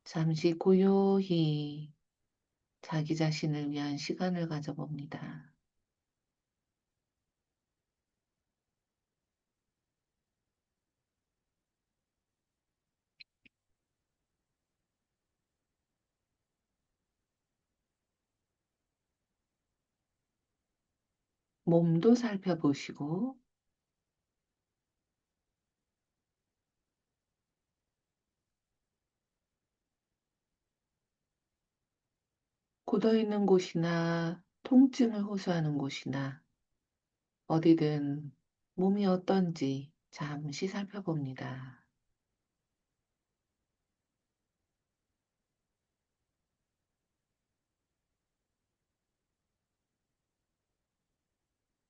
잠시 고요히 자기 자신을 위한 시간을 가져봅니다. 몸도 살펴보시고, 굳어 있는 곳이나 통증을 호소하는 곳이나 어디든 몸이 어떤지 잠시 살펴봅니다.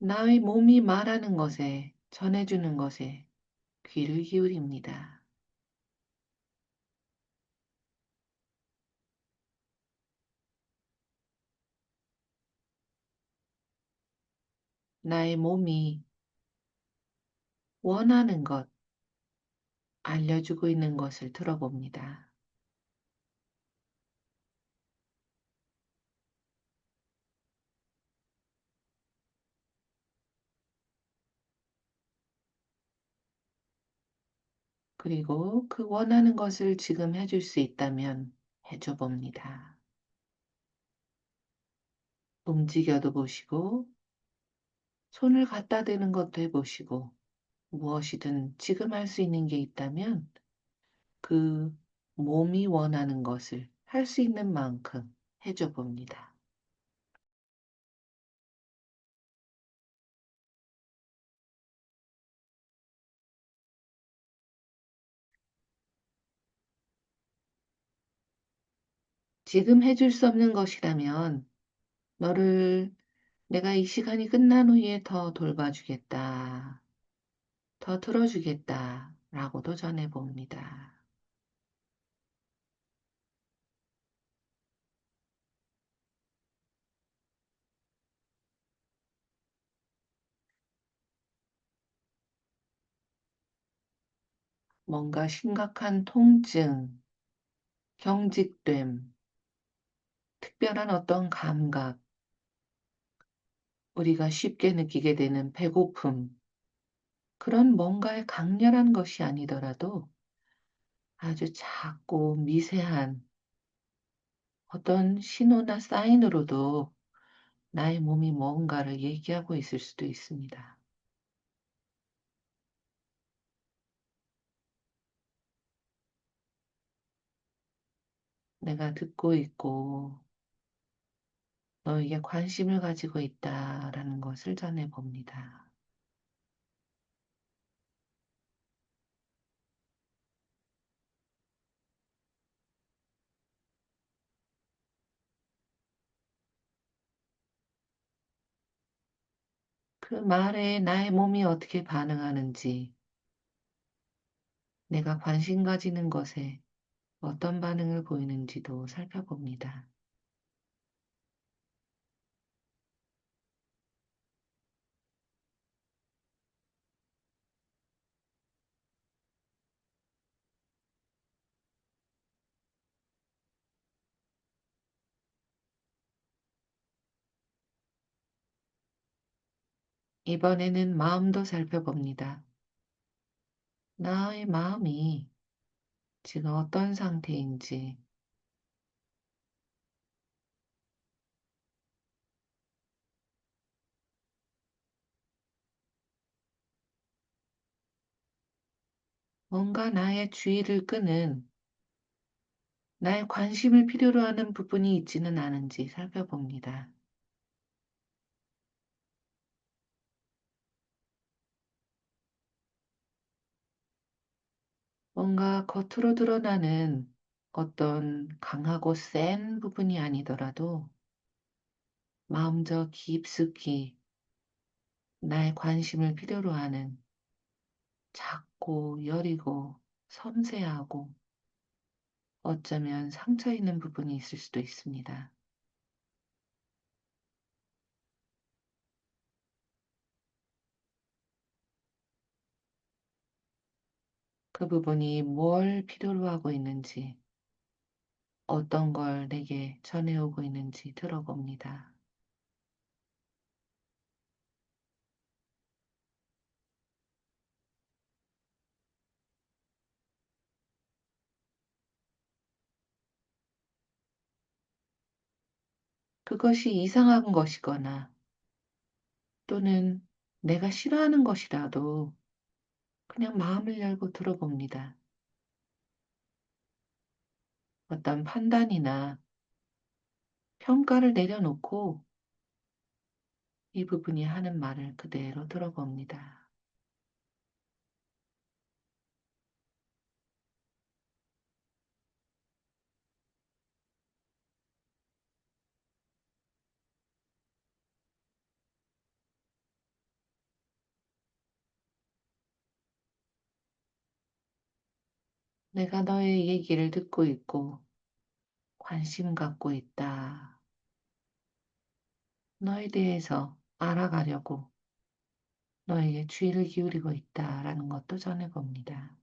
나의 몸이 말하는 것에, 전해주는 것에 귀를 기울입니다. 나의 몸이 원하는 것, 알려주고 있는 것을 들어봅니다. 그리고 그 원하는 것을 지금 해줄 수 있다면 해줘 봅니다. 움직여도 보시고, 손을 갖다 대는 것도 해보시고, 무엇이든 지금 할 수 있는 게 있다면 그 몸이 원하는 것을 할 수 있는 만큼 해줘 봅니다. 지금 해줄 수 없는 것이라면 너를 내가 이 시간이 끝난 후에 더 돌봐주겠다, 더 들어주겠다 라고도 전해봅니다. 뭔가 심각한 통증, 경직됨, 특별한 어떤 감각, 우리가 쉽게 느끼게 되는 배고픔, 그런 뭔가의 강렬한 것이 아니더라도 아주 작고 미세한 어떤 신호나 사인으로도 나의 몸이 뭔가를 얘기하고 있을 수도 있습니다. 내가 듣고 있고 너에게 관심을 가지고 있다라는 것을 전해봅니다. 그 말에 나의 몸이 어떻게 반응하는지, 내가 관심 가지는 것에 어떤 반응을 보이는지도 살펴봅니다. 이번에는 마음도 살펴봅니다. 나의 마음이 지금 어떤 상태인지, 뭔가 나의 주의를 끄는, 나의 관심을 필요로 하는 부분이 있지는 않은지 살펴봅니다. 뭔가 겉으로 드러나는 어떤 강하고 센 부분이 아니더라도 마음저 깊숙이 나의 관심을 필요로 하는 작고 여리고 섬세하고 어쩌면 상처 있는 부분이 있을 수도 있습니다. 그 부분이 뭘 필요로 하고 있는지, 어떤 걸 내게 전해오고 있는지 들어봅니다. 그것이 이상한 것이거나 또는 내가 싫어하는 것이라도 그냥 마음을 열고 들어봅니다. 어떤 판단이나 평가를 내려놓고 이 부분이 하는 말을 그대로 들어봅니다. 내가 너의 얘기를 듣고 있고 관심 갖고 있다. 너에 대해서 알아가려고 너에게 주의를 기울이고 있다라는 것도 전해봅니다.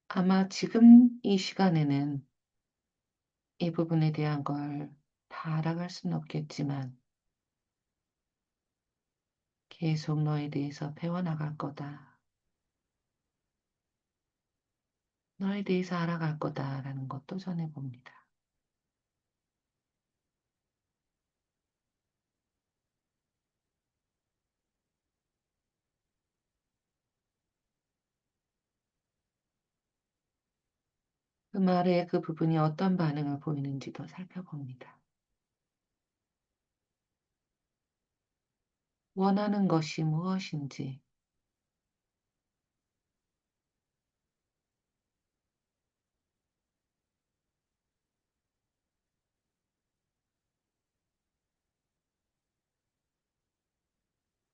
아마 지금 이 시간에는 이 부분에 대한 걸 다 알아갈 수는 없겠지만 계속 너에 대해서 배워나갈 거다. 너에 대해서 알아갈 거다라는 것도 전해봅니다. 그 말에 그 부분이 어떤 반응을 보이는지도 살펴봅니다. 원하는 것이 무엇인지,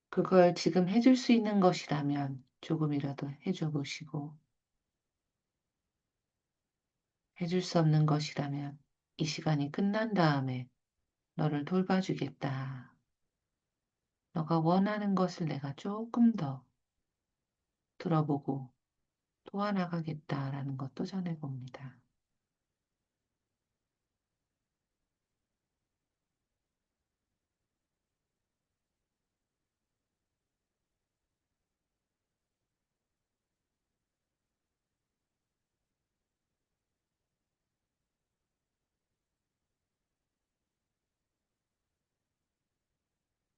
그걸 지금 해줄 수 있는 것이라면 조금이라도 해줘 보시고, 해줄 수 없는 것이라면 이 시간이 끝난 다음에 너를 돌봐주겠다. 너가 원하는 것을 내가 조금 더 들어보고 도와나가겠다라는 것도 전해봅니다.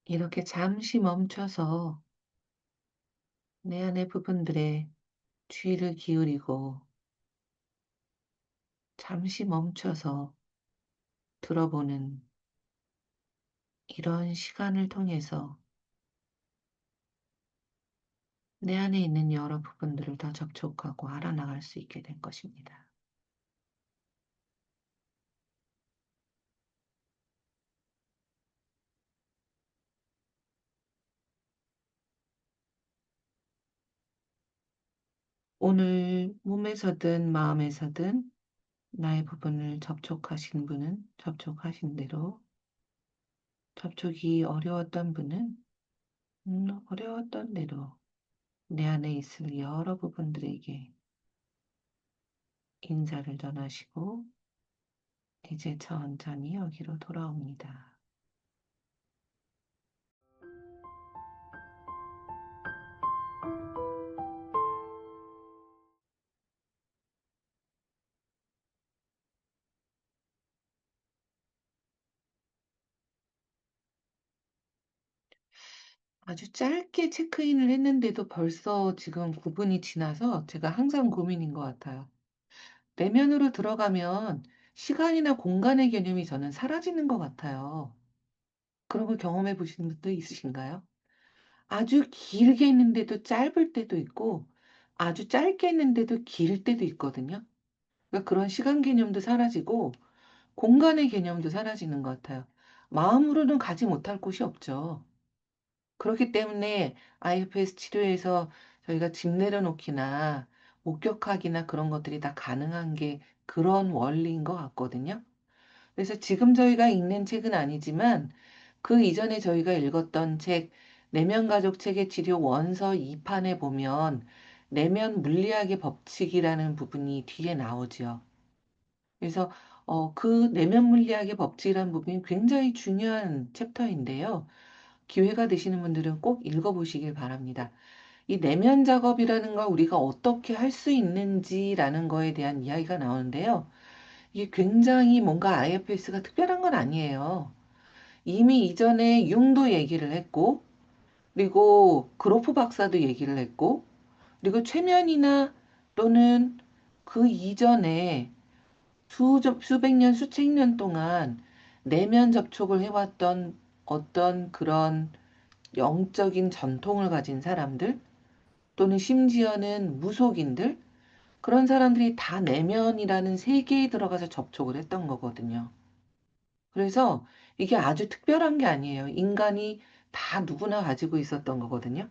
이렇게 잠시 멈춰서 내 안의 부분들에 주의를 기울이고 잠시 멈춰서 들어보는 이런 시간을 통해서 내 안에 있는 여러 부분들을 더 접촉하고 알아나갈 수 있게 된 것입니다. 오늘 몸에서든 마음에서든 나의 부분을 접촉하신 분은 접촉하신 대로, 접촉이 어려웠던 분은 어려웠던 대로 내 안에 있을 여러 부분들에게 인사를 전하시고 이제 천천히 여기로 돌아옵니다. 아주 짧게 체크인을 했는데도 벌써 지금 9분이 지나서 제가 항상 고민인 것 같아요. 내면으로 들어가면 시간이나 공간의 개념이 저는 사라지는 것 같아요. 그런 걸 경험해 보신 분도 있으신가요? 아주 길게 했는데도 짧을 때도 있고 아주 짧게 했는데도 길 때도 있거든요. 그러니까 그런 시간 개념도 사라지고 공간의 개념도 사라지는 것 같아요. 마음으로는 가지 못할 곳이 없죠. 그렇기 때문에 IFS 치료에서 저희가 집 내려놓기나 목격하기나 그런 것들이 다 가능한 게 그런 원리인 것 같거든요. 그래서 지금 저희가 읽는 책은 아니지만 그 이전에 저희가 읽었던 책, 내면 가족 체계 치료 원서 2판에 보면 내면 물리학의 법칙이라는 부분이 뒤에 나오죠. 그래서 그 내면 물리학의 법칙이라는 부분이 굉장히 중요한 챕터인데요. 기회가 되시는 분들은 꼭 읽어보시길 바랍니다. 이 내면 작업이라는 걸 우리가 어떻게 할 수 있는지라는 거에 대한 이야기가 나오는데요. 이게 굉장히 뭔가 IFS가 특별한 건 아니에요. 이미 이전에 융도 얘기를 했고, 그리고 그로프 박사도 얘기를 했고, 그리고 최면이나 또는 그 이전에 수백 년, 수백 년 동안 내면 접촉을 해왔던 어떤 그런 영적인 전통을 가진 사람들, 또는 심지어는 무속인들, 그런 사람들이 다 내면이라는 세계에 들어가서 접촉을 했던 거거든요. 그래서 이게 아주 특별한 게 아니에요. 인간이 다 누구나 가지고 있었던 거거든요.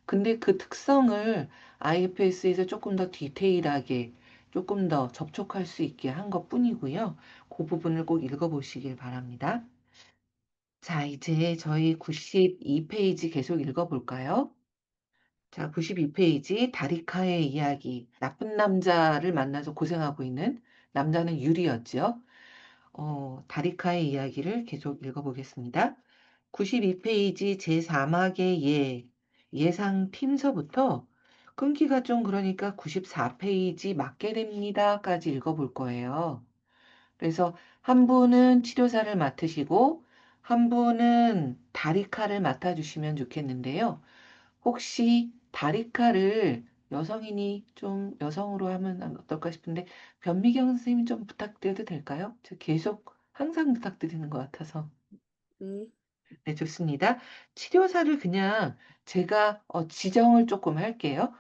근데 그 특성을 IFS에서 조금 더 디테일하게 조금 더 접촉할 수 있게 한 것뿐이고요. 그 부분을 꼭 읽어보시길 바랍니다. 자, 이제 저희 92페이지 계속 읽어볼까요? 자, 92페이지 다리카의 이야기. 나쁜 남자를 만나서 고생하고 있는 남자는 유리였죠. 다리카의 이야기를 계속 읽어보겠습니다. 92페이지 제4막의 예상 팀서부터 끊기가 좀 그러니까 94페이지 맞게 됩니다까지 읽어볼 거예요. 그래서 한 분은 치료사를 맡으시고 한 분은 다리카를 맡아주시면 좋겠는데요. 혹시 다리카를 여성인이 좀 여성으로 하면 어떨까 싶은데 변미경 선생님 좀 부탁드려도 될까요? 저 계속 항상 부탁드리는 것 같아서. 네, 네, 좋습니다. 치료사를 그냥 제가 지정을 조금 할게요.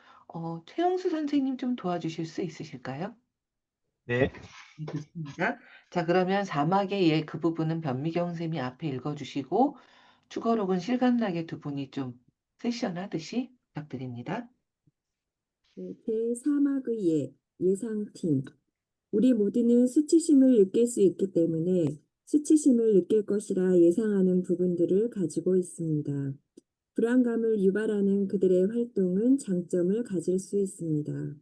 최영수 선생님 좀 도와주실 수 있으실까요? 네, 네, 좋습니다. 자, 그러면 사막의 그 부분은 변미경 선생님이 앞에 읽어주시고 추가록은 실감나게 두 분이 좀 세션 하듯이 부탁드립니다. 네, 제4막의 예상팀. 우리 모두는 수치심을 느낄 수 있기 때문에 수치심을 느낄 것이라 예상하는 부분들을 가지고 있습니다. 불안감을 유발하는 그들의 활동은 장점을 가질 수 있습니다.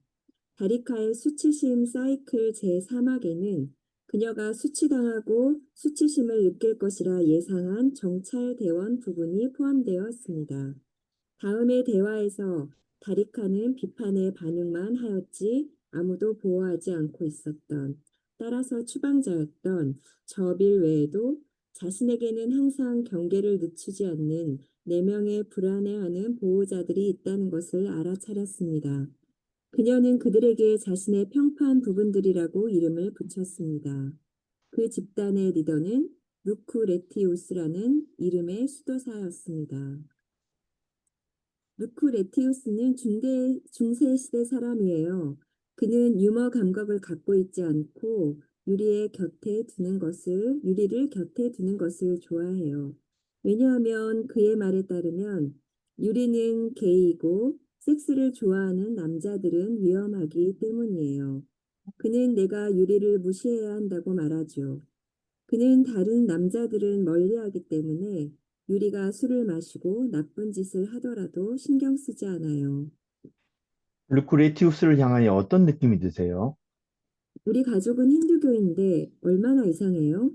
다리카의 수치심 사이클 제3막에는 그녀가 수치당하고 수치심을 느낄 것이라 예상한 정찰 대원 부분이 포함되어 있습니다. 다음의 대화에서 다리카는 비판에 반응만 하였지 아무도 보호하지 않고 있었던, 따라서 추방자였던 저빌 외에도 자신에게는 항상 경계를 늦추지 않는 4명의 불안해하는 보호자들이 있다는 것을 알아차렸습니다. 그녀는 그들에게 자신의 평판 부분들이라고 이름을 붙였습니다. 그 집단의 리더는 루쿠레티우스라는 이름의 수도사였습니다. 루크레티우스는 중세 시대 사람이에요. 그는 유머 감각을 갖고 있지 않고 유리를 곁에 두는 것을 좋아해요. 왜냐하면 그의 말에 따르면 유리는 게이고 섹스를 좋아하는 남자들은 위험하기 때문이에요. 그는 내가 유리를 무시해야 한다고 말하죠. 그는 다른 남자들은 멀리하기 때문에 유리가 술을 마시고 나쁜 짓을 하더라도 신경 쓰지 않아요. 루크레티우스를 향하여 어떤 느낌이 드세요? 우리 가족은 힌두교인데 얼마나 이상해요?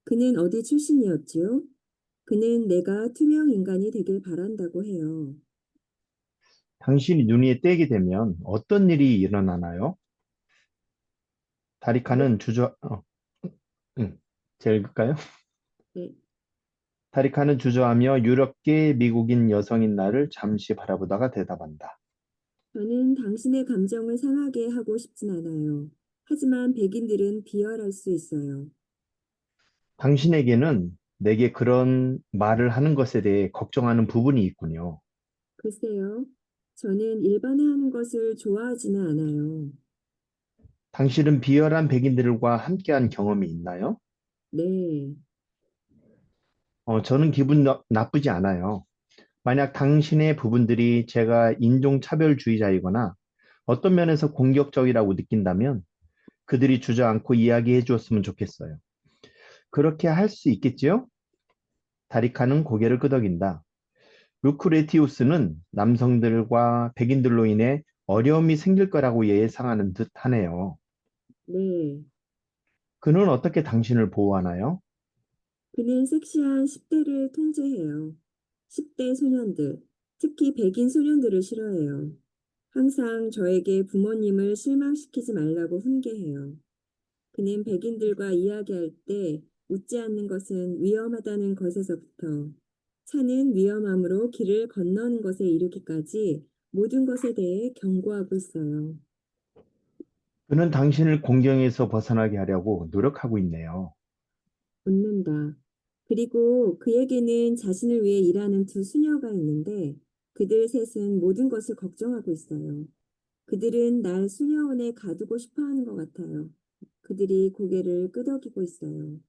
그는 어디 출신이었지요? 그는 내가 투명 인간이 되길 바란다고 해요. 당신이 눈에 띄게 되면 어떤 일이 일어나나요? 네, 다리카는 제가 읽을까요? 네. 다리카는 주저하며 유럽계 미국인 여성인 나를 잠시 바라보다가 대답한다. 저는 당신의 감정을 상하게 하고 싶진 않아요. 하지만 백인들은 비열할 수 있어요. 당신에게는 내게 그런 말을 하는 것에 대해 걱정하는 부분이 있군요. 글쎄요. 저는 일반화하는 것을 좋아하지는 않아요. 당신은 비열한 백인들과 함께한 경험이 있나요? 네. 저는 기분 나쁘지 않아요. 만약 당신의 부분들이 제가 인종차별주의자이거나 어떤 면에서 공격적이라고 느낀다면 그들이 주저앉고 이야기해 주었으면 좋겠어요. 그렇게 할 수 있겠지요? 다리카는 고개를 끄덕인다. 루크레티우스는 남성들과 백인들로 인해 어려움이 생길 거라고 예상하는 듯 하네요. 네. 그는 어떻게 당신을 보호하나요? 그는 섹시한 10대를 통제해요. 10대 소년들, 특히 백인 소년들을 싫어해요. 항상 저에게 부모님을 실망시키지 말라고 훈계해요. 그는 백인들과 이야기할 때 웃지 않는 것은 위험하다는 것에서부터 차는 위험함으로 길을 건너는 것에 이르기까지 모든 것에 대해 경고하고 있어요. 그는 당신을 공경에서 벗어나게 하려고 노력하고 있네요. 웃는다. 그리고 그에게는 자신을 위해 일하는 두 수녀가 있는데 그들 셋은 모든 것을 걱정하고 있어요. 그들은 날 수녀원에 가두고 싶어 하는 것 같아요. 그들이 고개를 끄덕이고 있어요.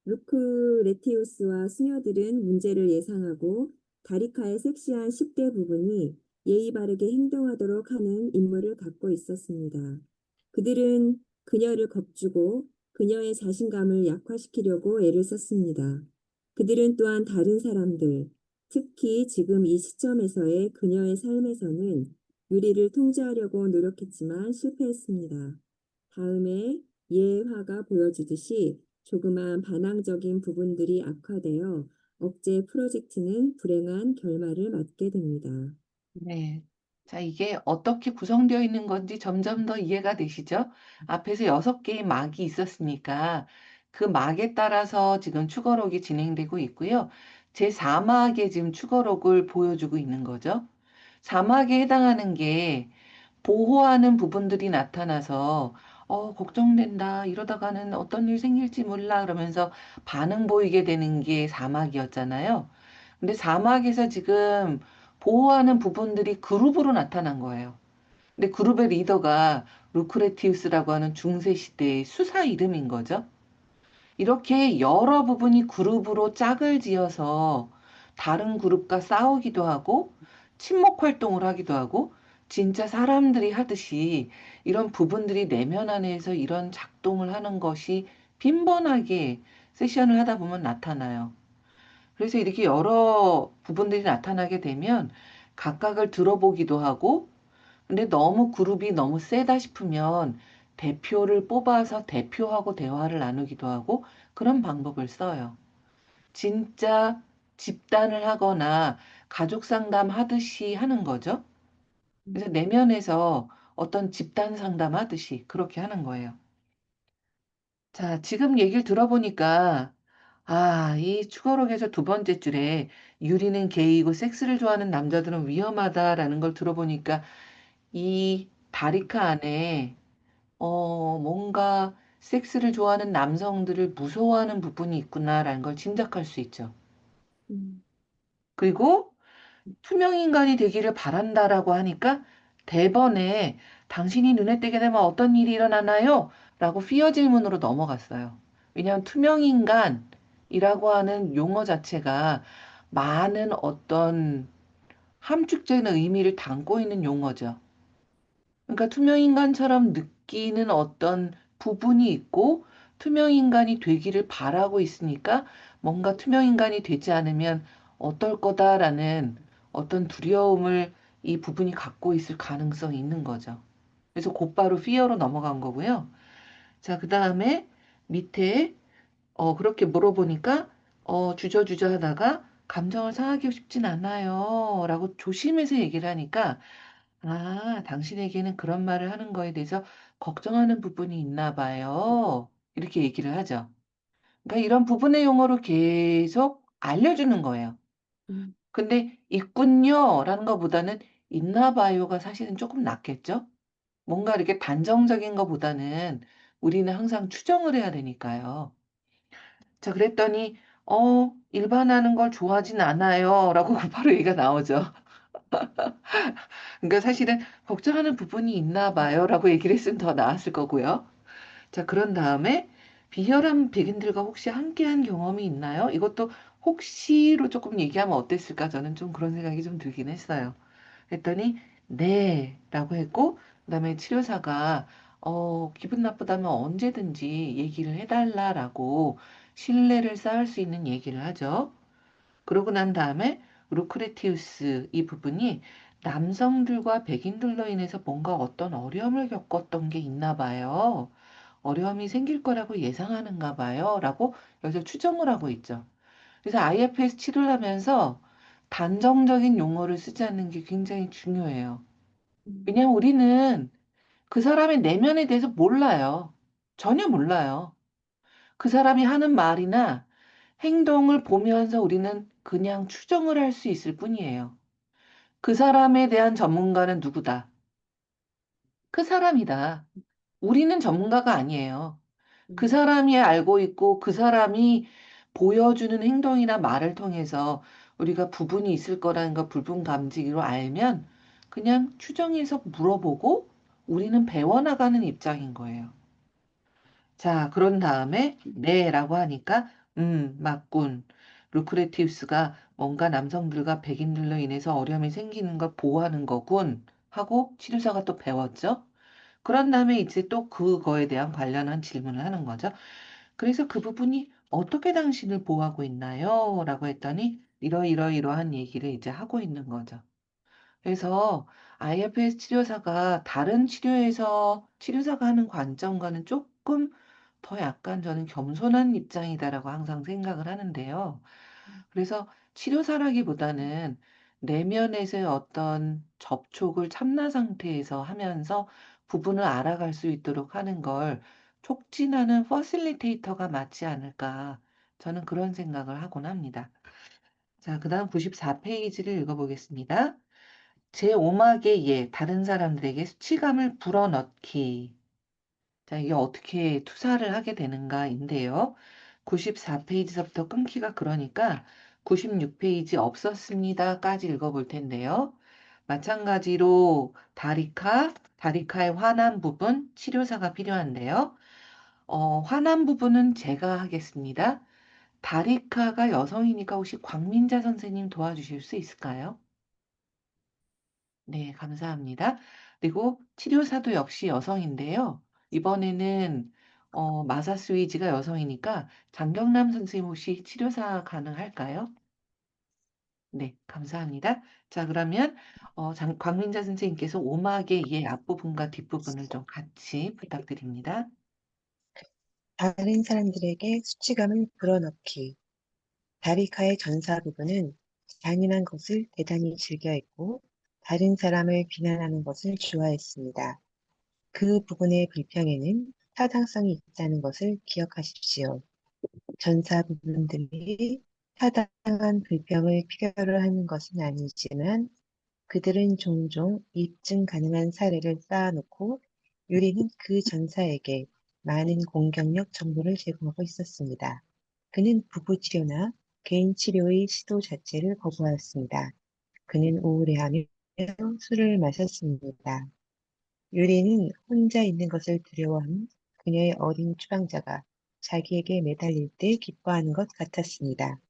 루크레티우스와 수녀들은 문제를 예상하고 다리카의 섹시한 10대 부분이 예의 바르게 행동하도록 하는 임무를 갖고 있었습니다. 그들은 그녀를 겁주고 그녀의 자신감을 약화시키려고 애를 썼습니다. 그들은 또한 다른 사람들, 특히 지금 이 시점에서의 그녀의 삶에서는 유리를 통제하려고 노력했지만 실패했습니다. 다음에 예화가 보여주듯이 조그만 반항적인 부분들이 악화되어 억제 프로젝트는 불행한 결말을 맞게 됩니다. 네. 자, 이게 어떻게 구성되어 있는 건지 점점 더 이해가 되시죠? 앞에서 6개의 막이 있었으니까 그 막에 따라서 지금 추가록이 진행되고 있고요. 제 4막에 지금 추가록을 보여주고 있는 거죠. 4막에 해당하는 게 보호하는 부분들이 나타나서 걱정된다. 이러다가는 어떤 일 생길지 몰라. 그러면서 반응 보이게 되는 게 사막이었잖아요. 근데 사막에서 지금 보호하는 부분들이 그룹으로 나타난 거예요. 근데 그룹의 리더가 루크레티우스라고 하는 중세 시대의 수사 이름인 거죠. 이렇게 여러 부분이 그룹으로 짝을 지어서 다른 그룹과 싸우기도 하고 친목 활동을 하기도 하고 진짜 사람들이 하듯이 이런 부분들이 내면 안에서 이런 작동을 하는 것이 빈번하게 세션을 하다 보면 나타나요. 그래서 이렇게 여러 부분들이 나타나게 되면 각각을 들어보기도 하고 근데 너무 그룹이 너무 세다 싶으면 대표를 뽑아서 대표하고 대화를 나누기도 하고 그런 방법을 써요. 진짜 집단을 하거나 가족 상담 하듯이 하는 거죠. 그래서 내면에서 어떤 집단 상담 하듯이 그렇게 하는 거예요. 자, 지금 얘기를 들어보니까 이 추가록에서 두 번째 줄에 유리는 게이고 섹스를 좋아하는 남자들은 위험하다라는 걸 들어보니까 이 다리카 안에 뭔가 섹스를 좋아하는 남성들을 무서워하는 부분이 있구나라는 걸 짐작할 수 있죠. 음, 그리고 투명 인간이 되기를 바란다라고 하니까 대번에 당신이 눈에 띄게 되면 어떤 일이 일어나나요? 라고 피어 질문으로 넘어갔어요. 왜냐하면 투명 인간이라고 하는 용어 자체가 많은 어떤 함축적인 의미를 담고 있는 용어죠. 그러니까 투명인간처럼 느끼는 어떤 부분이 있고 투명인간이 되기를 바라고 있으니까 뭔가 투명인간이 되지 않으면 어떨 거다라는 어떤 두려움을 이 부분이 갖고 있을 가능성이 있는 거죠. 그래서 곧바로 fear로 넘어간 거고요. 자, 그 다음에 밑에 그렇게 물어보니까 주저주저 하다가 감정을 상하게 싶진 않아요. 라고 조심해서 얘기를 하니까 당신에게는 그런 말을 하는 거에 대해서 걱정하는 부분이 있나 봐요. 이렇게 얘기를 하죠. 그러니까 이런 부분의 용어로 계속 알려주는 거예요. 음, 근데 있군요. 라는 것보다는 있나 봐요가 사실은 조금 낫겠죠? 뭔가 이렇게 단정적인 것보다는 우리는 항상 추정을 해야 되니까요. 자, 그랬더니, 일반하는 걸 좋아하진 않아요. 라고 바로 얘기가 나오죠. 그러니까 사실은 걱정하는 부분이 있나 봐요라고 얘기를 했으면 더 나았을 거고요. 자, 그런 다음에 비혈한 백인들과 혹시 함께한 경험이 있나요? 이것도 혹시로 조금 얘기하면 어땠을까? 저는 좀 그런 생각이 좀 들긴 했어요. 했더니 네, 라고 했고 그다음에 치료사가 기분 나쁘다면 언제든지 얘기를 해달라라고 신뢰를 쌓을 수 있는 얘기를 하죠. 그러고 난 다음에 루크레티우스 이 부분이 남성들과 백인들로 인해서 뭔가 어떤 어려움을 겪었던 게 있나 봐요. 어려움이 생길 거라고 예상하는가 봐요. 라고 여기서 추정을 하고 있죠. 그래서 IFS 치료를 하면서 단정적인 용어를 쓰지 않는 게 굉장히 중요해요. 왜냐하면 우리는 그 사람의 내면에 대해서 몰라요. 전혀 몰라요. 그 사람이 하는 말이나 행동을 보면서 우리는 그냥 추정을 할 수 있을 뿐이에요. 그 사람에 대한 전문가는 누구다? 그 사람이다. 우리는 전문가가 아니에요. 그 사람이 알고 있고 그 사람이 보여주는 행동이나 말을 통해서 우리가 부분이 있을 거라는 걸 불분감지기로 알면 그냥 추정해서 물어보고 우리는 배워나가는 입장인 거예요. 자, 그런 다음에 네라고 하니까 맞군. 루크레티우스가 뭔가 남성들과 백인들로 인해서 어려움이 생기는 걸 보호하는 거군 하고 치료사가 또 배웠죠. 그런 다음에 이제 또 그거에 대한 관련한 질문을 하는 거죠. 그래서 그 부분이 어떻게 당신을 보호하고 있나요? 라고 했더니 이러이러이러한 얘기를 이제 하고 있는 거죠. 그래서 IFS 치료사가 다른 치료에서 치료사가 하는 관점과는 조금 더 약간 저는 겸손한 입장이다라고 항상 생각을 하는데요. 그래서 치료사라기보다는 내면에서의 어떤 접촉을 참나 상태에서 하면서 부분을 알아갈 수 있도록 하는 걸 촉진하는 퍼실리테이터가 맞지 않을까. 저는 그런 생각을 하곤 합니다. 자, 그 다음 94페이지를 읽어보겠습니다. 제5막의 예, 다른 사람들에게 수치감을 불어넣기. 자, 이게 어떻게 투사를 하게 되는가인데요. 94페이지서부터 끊기가 그러니까 96페이지 없었습니다까지 읽어볼 텐데요. 마찬가지로 다리카의 화난 부분, 치료사가 필요한데요. 화난 부분은 제가 하겠습니다. 다리카가 여성이니까 혹시 광민자 선생님 도와주실 수 있을까요? 네, 감사합니다. 그리고 치료사도 역시 여성인데요. 이번에는 마사스위지가 여성이니까 장경남 선생님 혹시 치료사 가능할까요? 네, 감사합니다. 자, 그러면 광민자 선생님께서 오막의 예 앞부분과 뒷부분을 좀 같이 부탁드립니다. 다른 사람들에게 수치감을 불어넣기. 다리카의 전사 부분은 잔인한 것을 대단히 즐겨했고 다른 사람을 비난하는 것을 좋아했습니다. 그 부분의 불평에는 타당성이 있다는 것을 기억하십시오. 전사 부분들이 타당한 불평을 필요로 하는 것은 아니지만 그들은 종종 입증 가능한 사례를 쌓아놓고 유리는 그 전사에게 많은 공격력 정보를 제공하고 있었습니다. 그는 부부 치료나 개인 치료의 시도 자체를 거부하였습니다. 그는 우울해하며 술을 마셨습니다. 유리는 혼자 있는 것을 두려워하는 그녀의 어린 추방자가 자기에게 매달릴 때 기뻐하는 것 같았습니다.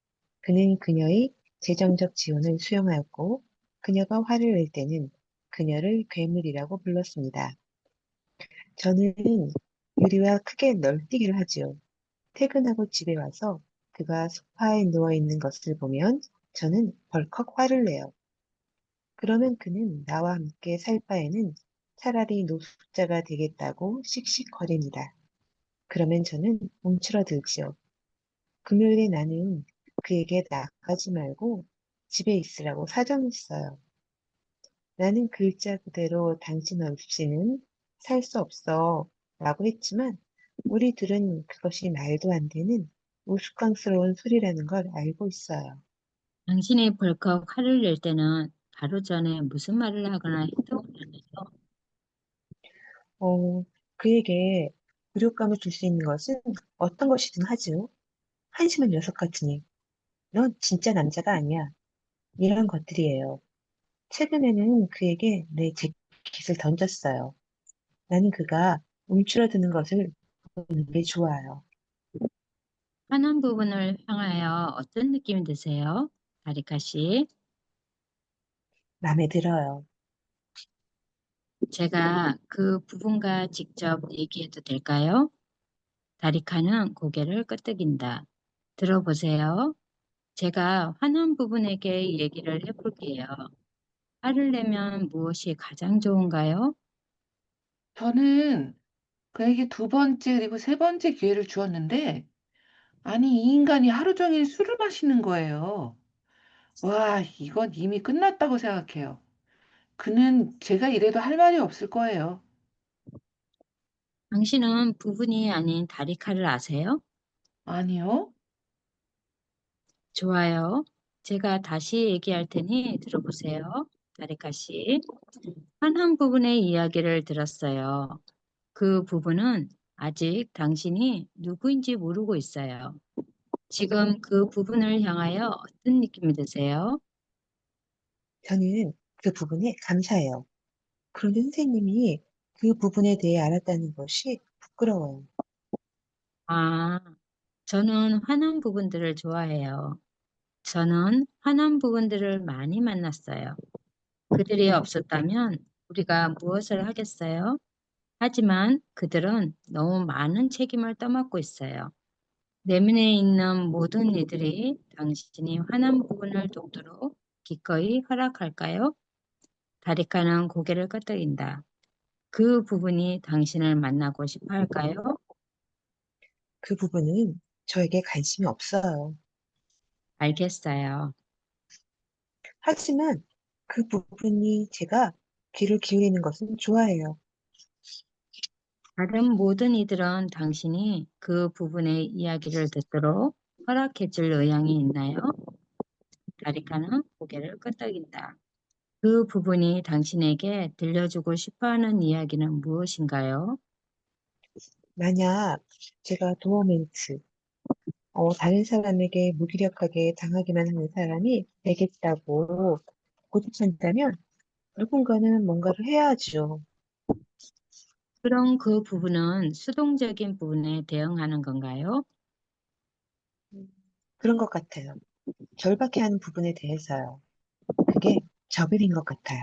그는 그녀의 재정적 지원을 수용하였고 그녀가 화를 낼 때는 그녀를 괴물이라고 불렀습니다. 저는 유리와 크게 널뛰기를 하지요. 퇴근하고 집에 와서 그가 소파에 누워 있는 것을 보면 저는 벌컥 화를 내요. 그러면 그는 나와 함께 살 바에는 차라리 노숙자가 되겠다고 씩씩거립니다. 그러면 저는 움츠러들지요. 금요일에 나는 그에게 나가지 말고 집에 있으라고 사정했어요. 나는 글자 그대로 당신 없이는 살 수 없어 라고 했지만 우리 들은 그것이 말도 안 되는 우스꽝스러운 소리라는 걸 알고 있어요. 당신이 벌컥 화를 낼 때는 바로 전에 무슨 말을 하거나 행동을 하나요? 어, 그에게 굴욕감을 줄 수 있는 것은 어떤 것이든 하지요. 한심한 녀석 같으니. 넌 진짜 남자가 아니야. 이런 것들이에요. 최근에는 그에게 내 재킷을 던졌어요. 나는 그가 움츠러드는 것을 보는 게 좋아요. 화난 부분을 향하여 어떤 느낌이 드세요? 다리카 씨. 마음에 들어요. 제가 그 부분과 직접 얘기해도 될까요? 다리카는 고개를 끄덕인다. 들어보세요. 제가 화난 부분에게 얘기를 해볼게요. 화를 내면 무엇이 가장 좋은가요? 저는 그에게 두 번째 그리고 세 번째 기회를 주었는데, 아니, 이 인간이 하루 종일 술을 마시는 거예요. 와, 이건 이미 끝났다고 생각해요. 그는 제가 이래도 할 말이 없을 거예요. 당신은 부분이 아닌 다리카를 아세요? 아니요? 좋아요. 제가 다시 얘기할 테니 들어보세요. 다리카 씨. 화난 부분의 이야기를 들었어요. 그 부분은 아직 당신이 누구인지 모르고 있어요. 지금 그 부분을 향하여 어떤 느낌이 드세요? 저는 그 부분에 감사해요. 그런데 선생님이 그 부분에 대해 알았다는 것이 부끄러워요. 아, 저는 화난 부분들을 좋아해요. 저는 화난 부분들을 많이 만났어요. 그들이 없었다면 우리가 무엇을 하겠어요? 하지만 그들은 너무 많은 책임을 떠맡고 있어요. 내면에 있는 모든 이들이 당신이 화난 부분을 돕도록 기꺼이 허락할까요? 다리카는 고개를 끄덕인다. 그 부분이 당신을 만나고 싶어 할까요? 그 부분은 저에게 관심이 없어요. 알겠어요. 하지만 그 부분이 제가 귀를 기울이는 것은 좋아해요. 다른 모든 이들은 당신이 그 부분의 이야기를 듣도록 허락해 줄 의향이 있나요? 다리카는 고개를 끄덕인다. 그 부분이 당신에게 들려주고 싶어 하는 이야기는 무엇인가요? 만약 제가 도어 멘트, 다른 사람에게 무기력하게 당하기만 하는 사람이 되겠다고 고집한다면 누군가는 뭔가를 해야 하죠. 그럼 그 부분은 수동적인 부분에 대응하는 건가요? 음, 그런 것 같아요. 절박해 하는 부분에 대해서요. 그게 저빌인 것 같아요.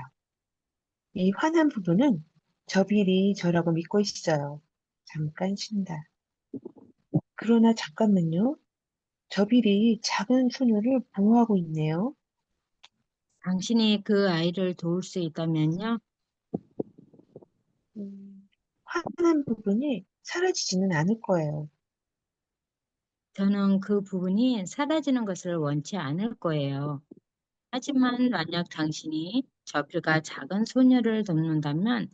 이 화난 부분은 저빌이 저라고 믿고 있어요. 잠깐 쉰다. 그러나 잠깐만요. 저빌이 작은 소녀를 보호하고 있네요. 당신이 그 아이를 도울 수 있다면요? 화난 부분이 사라지지는 않을 거예요. 저는 그 부분이 사라지는 것을 원치 않을 거예요. 하지만 만약 당신이 저필과 작은 소녀를 돕는다면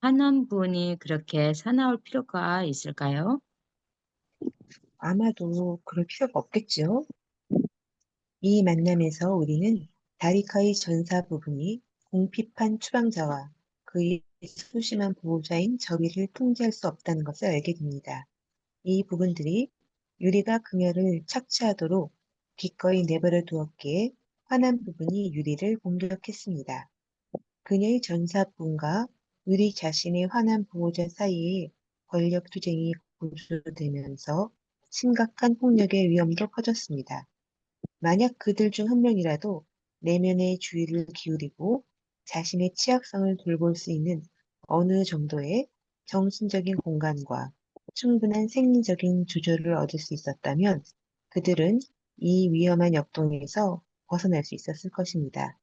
화난 부분이 그렇게 사나울 필요가 있을까요? 아마도 그럴 필요가 없겠죠. 이 만남에서 우리는 다리카의 전사 부분이 궁핍한 추방자와 그의 소심한 보호자인 저비를 통제할 수 없다는 것을 알게 됩니다. 이 부분들이 유리가 그녀를 착취하도록 기꺼이 내버려 두었기에 화난 부분이 유리를 공격했습니다. 그녀의 전사분과 유리 자신의 화난 보호자 사이에 권력 투쟁이 고조되면서 심각한 폭력의 위험도 커졌습니다. 만약 그들 중 한 명이라도 내면의 주의를 기울이고 자신의 취약성을 돌볼 수 있는 어느 정도의 정신적인 공간과 충분한 생리적인 조절을 얻을 수 있었다면 그들은 이 위험한 역동에서 벗어날 수 있었을 것입니다.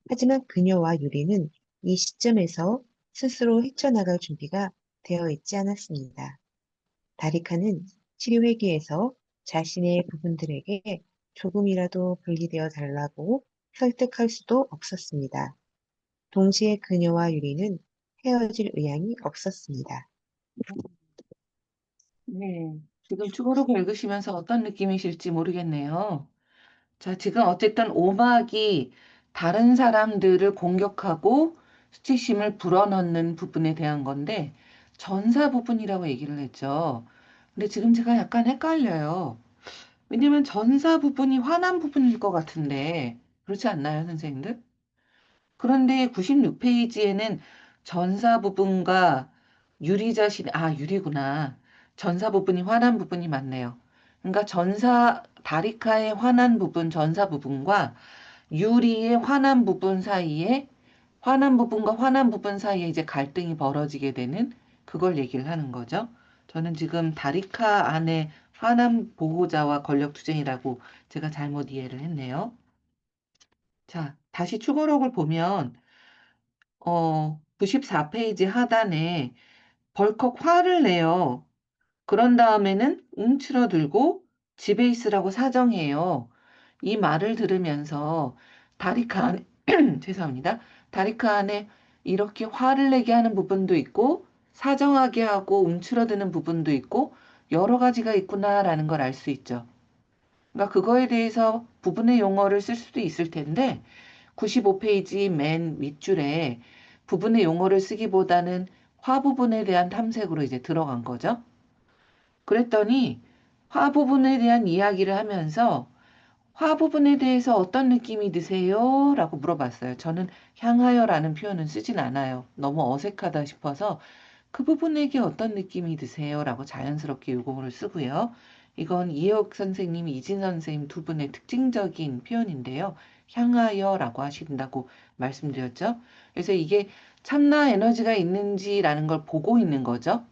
하지만 그녀와 유리는 이 시점에서 스스로 헤쳐나갈 준비가 되어 있지 않았습니다. 다리카는 치료 회기에서 자신의 부분들에게 조금이라도 분리되어 달라고 설득할 수도 없었습니다. 동시에 그녀와 유리는 헤어질 의향이 없었습니다. 네. 지금 축으로 읽으시면서 어떤 느낌이실지 모르겠네요. 자, 지금 어쨌든 오막이 다른 사람들을 공격하고 수치심을 불어넣는 부분에 대한 건데, 전사 부분이라고 얘기를 했죠. 근데 지금 제가 약간 헷갈려요. 왜냐면 전사 부분이 화난 부분일 것 같은데, 그렇지 않나요, 선생님들? 그런데 96페이지에는 전사 부분과 유리 자신, 아, 유리구나. 전사 부분이 화난 부분이 맞네요. 그러니까 다리카의 화난 부분, 전사 부분과 유리의 화난 부분 사이에 화난 부분과 화난 부분 사이에 이제 갈등이 벌어지게 되는 그걸 얘기를 하는 거죠. 저는 지금 다리카 안에 화난 보호자와 권력투쟁이라고 제가 잘못 이해를 했네요. 자, 다시 추가록을 보면 94페이지 하단에 벌컥 화를 내요. 그런 다음에는 움츠러들고 집에 있으라고 사정해요. 이 말을 들으면서 다리카 안에, 죄송합니다. 다리카 안에 이렇게 화를 내게 하는 부분도 있고 사정하게 하고 움츠러드는 부분도 있고 여러 가지가 있구나라는 걸 알 수 있죠. 그러니까 그거에 대해서 부분의 용어를 쓸 수도 있을 텐데 95페이지 맨 밑줄에 부분의 용어를 쓰기보다는 화 부분에 대한 탐색으로 이제 들어간 거죠. 그랬더니 화 부분에 대한 이야기를 하면서 화 부분에 대해서 어떤 느낌이 드세요? 라고 물어봤어요. 저는 향하여라는 표현은 쓰진 않아요. 너무 어색하다 싶어서 그 부분에게 어떤 느낌이 드세요? 라고 자연스럽게 요금을 쓰고요. 이건 이해옥 선생님, 이진 선생님 두 분의 특징적인 표현인데요. 향하여라고 하신다고 말씀드렸죠. 그래서 이게 참나 에너지가 있는지라는 걸 보고 있는 거죠.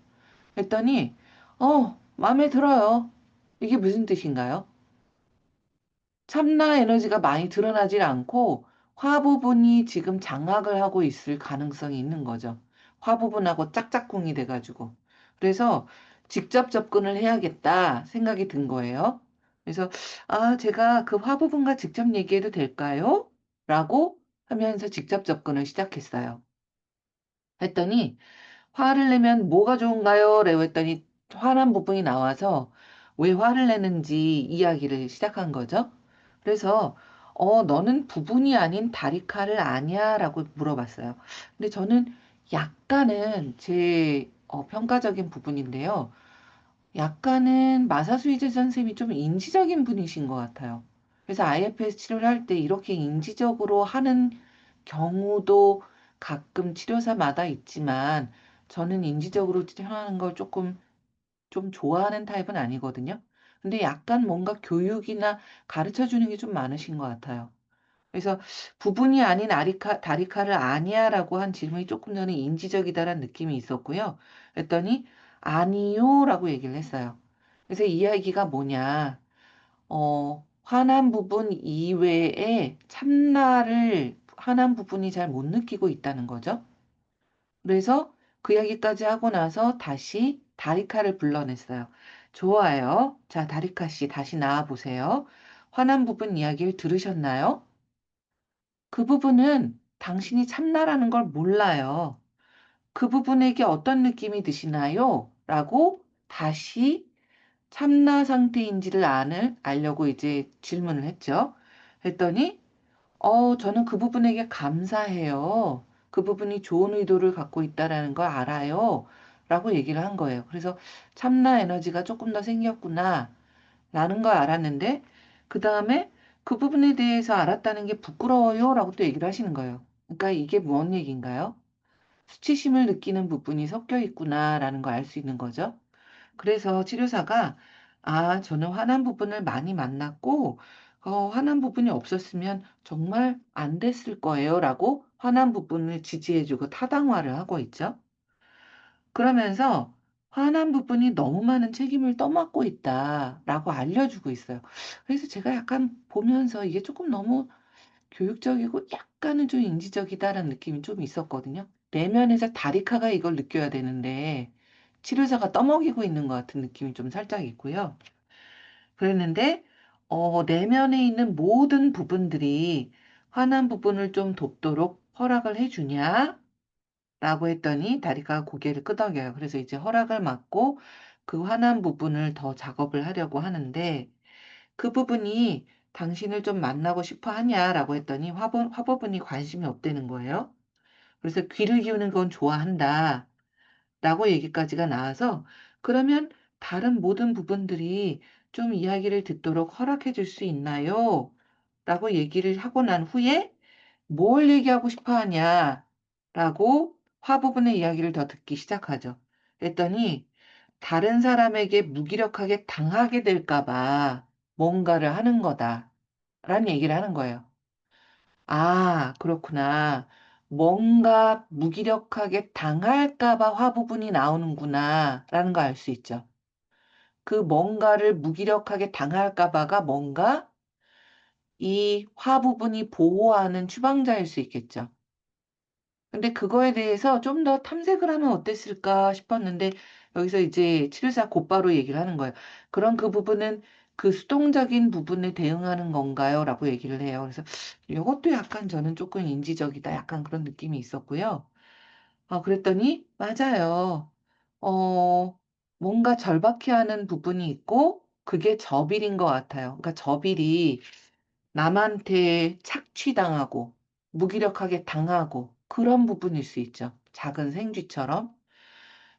그랬더니 마음에 들어요. 이게 무슨 뜻인가요? 참나 에너지가 많이 드러나질 않고 화 부분이 지금 장악을 하고 있을 가능성이 있는 거죠. 화 부분하고 짝짝꿍이 돼가지고. 그래서 직접 접근을 해야겠다 생각이 든 거예요. 그래서 제가 그 화 부분과 직접 얘기해도 될까요? 라고 하면서 직접 접근을 시작했어요. 했더니 화를 내면 뭐가 좋은가요? 라고 했더니 화난 부분이 나와서 왜 화를 내는지 이야기를 시작한 거죠. 그래서 너는 부분이 아닌 다리카를 아냐? 라고 물어봤어요. 근데 저는 약간은 제 평가적인 부분인데요. 약간은 마사수이제 선생님이 좀 인지적인 분이신 것 같아요. 그래서 IFS 치료를 할 때 이렇게 인지적으로 하는 경우도 가끔 치료사마다 있지만 저는 인지적으로 치료하는 걸 조금 좀 좋아하는 타입은 아니거든요. 근데 약간 뭔가 교육이나 가르쳐 주는 게 좀 많으신 것 같아요. 그래서 부분이 아닌 다리카를 아니야라고 한 질문이 조금 전에 인지적이다라는 느낌이 있었고요. 그랬더니 아니요라고 얘기를 했어요. 그래서 이 이야기가 뭐냐? 화난 부분 이외에 참나를 화난 부분이 잘 못 느끼고 있다는 거죠. 그래서 그 이야기까지 하고 나서 다시 다리카를 불러냈어요. 좋아요. 자, 다리카 씨 다시 나와 보세요. 화난 부분 이야기를 들으셨나요? 그 부분은 당신이 참나라는 걸 몰라요. 그 부분에게 어떤 느낌이 드시나요? 라고 다시 참나 상태인지를 알려고 이제 질문을 했죠. 했더니, 저는 그 부분에게 감사해요. 그 부분이 좋은 의도를 갖고 있다라는 걸 알아요. 라고 얘기를 한 거예요. 그래서 참나 에너지가 조금 더 생겼구나. 라는 걸 알았는데, 그 다음에 그 부분에 대해서 알았다는 게 부끄러워요. 라고 또 얘기를 하시는 거예요. 그러니까 이게 뭔 얘기인가요? 수치심을 느끼는 부분이 섞여 있구나라는 걸 알 수 있는 거죠. 그래서 치료사가 저는 화난 부분을 많이 만났고 화난 부분이 없었으면 정말 안 됐을 거예요라고 화난 부분을 지지해주고 타당화를 하고 있죠. 그러면서 화난 부분이 너무 많은 책임을 떠맡고 있다라고 알려주고 있어요. 그래서 제가 약간 보면서 이게 조금 너무 교육적이고 약간은 좀 인지적이다라는 느낌이 좀 있었거든요. 내면에서 다리카가 이걸 느껴야 되는데 치료자가 떠먹이고 있는 것 같은 느낌이 좀 살짝 있고요. 그랬는데 내면에 있는 모든 부분들이 화난 부분을 좀 돕도록 허락을 해주냐? 라고 했더니 다리가 고개를 끄덕여요. 그래서 이제 허락을 받고 그 화난 부분을 더 작업을 하려고 하는데 그 부분이 당신을 좀 만나고 싶어 하냐라고 했더니 화부분이 관심이 없다는 거예요. 그래서 귀를 기우는 건 좋아한다. 라고 얘기까지가 나와서 그러면 다른 모든 부분들이 좀 이야기를 듣도록 허락해 줄 수 있나요? 라고 얘기를 하고 난 후에 뭘 얘기하고 싶어 하냐? 라고 화 부분의 이야기를 더 듣기 시작하죠. 그랬더니 다른 사람에게 무기력하게 당하게 될까 봐 뭔가를 하는 거다. 라는 얘기를 하는 거예요. 그렇구나. 뭔가 무기력하게 당할까 봐 화 부분이 나오는구나 라는 거 알 수 있죠. 그 뭔가를 무기력하게 당할까 봐가 뭔가 이 화 부분이 보호하는 추방자일 수 있겠죠. 근데 그거에 대해서 좀 더 탐색을 하면 어땠을까 싶었는데 여기서 이제 치료사 곧바로 얘기를 하는 거예요. 그럼 그 부분은 그 수동적인 부분에 대응하는 건가요? 라고 얘기를 해요. 그래서 이것도 약간 저는 조금 인지적이다. 약간 그런 느낌이 있었고요. 그랬더니 맞아요. 어, 뭔가 절박해 하는 부분이 있고 그게 저빌인 것 같아요. 그러니까 저빌이 남한테 착취당하고 무기력하게 당하고 그런 부분일 수 있죠. 작은 생쥐처럼.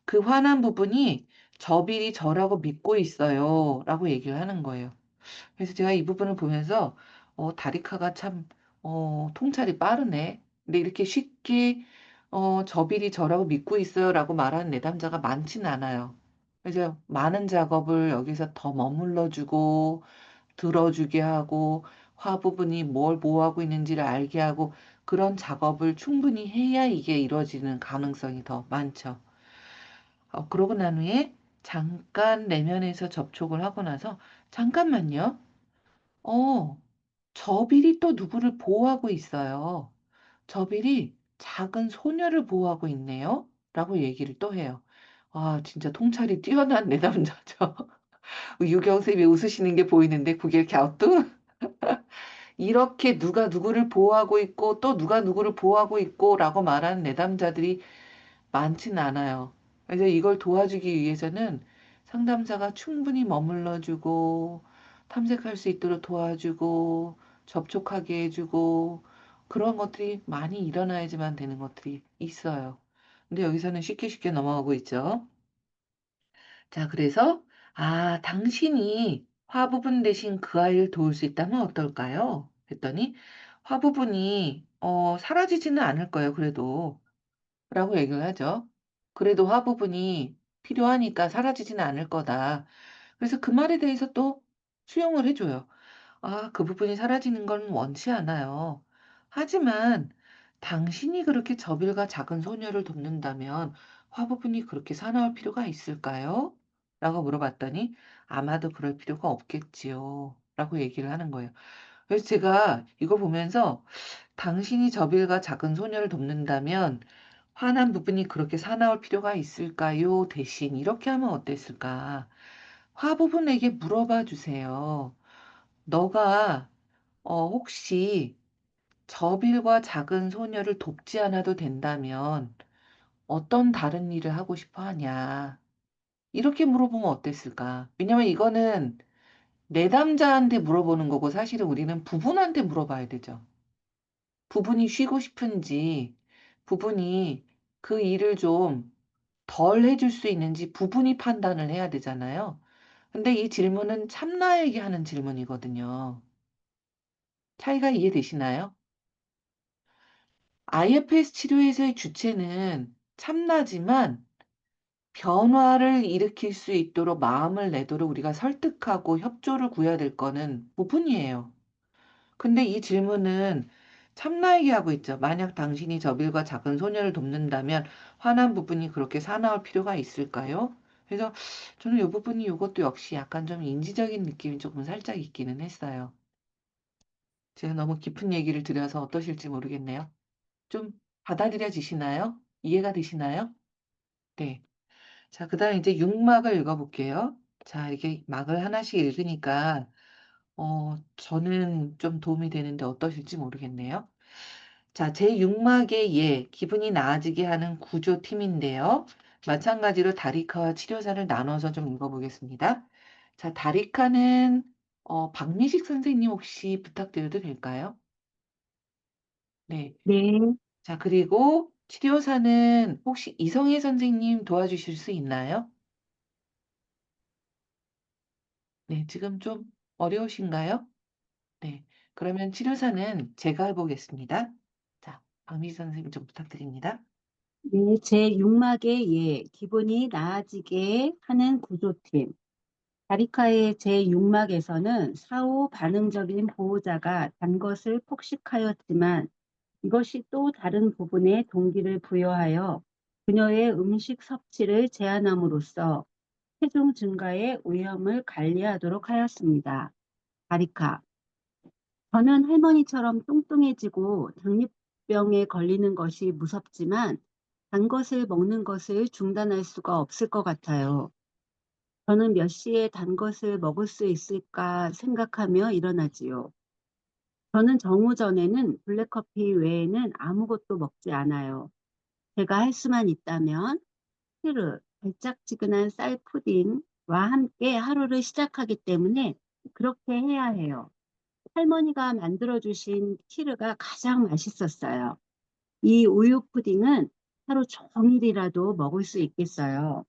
그 화난 부분이 저빌이 저라고 믿고 있어요. 라고 얘기를 하는 거예요. 그래서 제가 이 부분을 보면서 다리카가 참 통찰이 빠르네. 근데 이렇게 쉽게 저빌이 저라고 믿고 있어요라고 말하는 내담자가 많진 않아요. 그래서 많은 작업을 여기서 더 머물러주고 들어주게 하고 화 부분이 뭘 보호하고 있는지를 알게 하고 그런 작업을 충분히 해야 이게 이루어지는 가능성이 더 많죠. 그러고 난 후에 잠깐 내면에서 접촉을 하고 나서 잠깐만요. 어, 저빌이 또 누구를 보호하고 있어요. 저빌이 작은 소녀를 보호하고 있네요. 라고 얘기를 또 해요. 진짜 통찰이 뛰어난 내담자죠. 유경쌤이 웃으시는 게 보이는데 그게 갸우뚱? 이렇게 누가 누구를 보호하고 있고 또 누가 누구를 보호하고 있고 라고 말하는 내담자들이 많진 않아요. 그래서 이걸 도와주기 위해서는 상담사가 충분히 머물러주고 탐색할 수 있도록 도와주고 접촉하게 해주고 그런 것들이 많이 일어나야지만 되는 것들이 있어요. 근데 여기서는 쉽게 쉽게 넘어가고 있죠. 자, 그래서 당신이 화 부분 대신 그 아이를 도울 수 있다면 어떨까요? 했더니 화 부분이 사라지지는 않을 거예요. 그래도 라고 얘기를 하죠. 그래도 화 부분이 필요하니까 사라지지는 않을 거다. 그래서 그 말에 대해서 또 수용을 해줘요. 그 부분이 사라지는 건 원치 않아요. 하지만 당신이 그렇게 저빌과 작은 소녀를 돕는다면 화 부분이 그렇게 사나울 필요가 있을까요? 라고 물어봤더니 아마도 그럴 필요가 없겠지요. 라고 얘기를 하는 거예요. 그래서 제가 이거 보면서 당신이 저빌과 작은 소녀를 돕는다면 화난 부분이 그렇게 사나울 필요가 있을까요? 대신 이렇게 하면 어땠을까? 화 부분에게 물어봐 주세요. 너가 혹시 저빌과 작은 소녀를 돕지 않아도 된다면 어떤 다른 일을 하고 싶어 하냐? 이렇게 물어보면 어땠을까? 왜냐면 이거는 내담자한테 물어보는 거고 사실은 우리는 부분한테 물어봐야 되죠. 부분이 쉬고 싶은지, 부분이 그 일을 좀 덜 해줄 수 있는지 부분이 판단을 해야 되잖아요. 근데 이 질문은 참나에게 하는 질문이거든요. 차이가 이해되시나요? IFS 치료에서의 주체는 참나지만 변화를 일으킬 수 있도록 마음을 내도록 우리가 설득하고 협조를 구해야 될 거는 부분이에요. 근데 이 질문은 참나에게 하고 있죠. 만약 당신이 저빌과 작은 소녀를 돕는다면 화난 부분이 그렇게 사나울 필요가 있을까요? 그래서 저는 이 부분이 이것도 역시 약간 좀 인지적인 느낌이 조금 살짝 있기는 했어요. 제가 너무 깊은 얘기를 드려서 어떠실지 모르겠네요. 좀 받아들여지시나요? 이해가 되시나요? 네. 자, 그 다음에 이제 6막을 읽어볼게요. 자, 이게 막을 하나씩 읽으니까, 저는 좀 도움이 되는데 어떠실지 모르겠네요. 자, 제6막의 기분이 나아지게 하는 구조팀인데요. 마찬가지로 다리카와 치료사를 나눠서 좀 읽어보겠습니다. 자, 다리카는, 박미식 선생님 혹시 부탁드려도 될까요? 네. 네, 자, 그리고 치료사는 혹시 이성혜 선생님 도와주실 수 있나요? 네, 지금 좀 어려우신가요? 네. 그러면 치료사는 제가 해보겠습니다. 자, 박미식 선생님 좀 부탁드립니다. 네, 제6막의 기분이 나아지게 하는 구조팀. 다리카의 제6막에서는 사후 반응적인 보호자가 단 것을 폭식하였지만 이것이 또 다른 부분에 동기를 부여하여 그녀의 음식 섭취를 제한함으로써 체중 증가의 위험을 관리하도록 하였습니다. 아리카, 저는 할머니처럼 뚱뚱해지고 당뇨병에 걸리는 것이 무섭지만 단 것을 먹는 것을 중단할 수가 없을 것 같아요. 저는 몇 시에 단 것을 먹을 수 있을까 생각하며 일어나지요. 저는 정오 전에는 블랙커피 외에는 아무것도 먹지 않아요. 제가 할 수만 있다면 히르, 달짝지근한 쌀 푸딩과 함께 하루를 시작하기 때문에 그렇게 해야 해요. 할머니가 만들어주신 키르가 가장 맛있었어요. 이 우유 푸딩은 하루 종일이라도 먹을 수 있겠어요.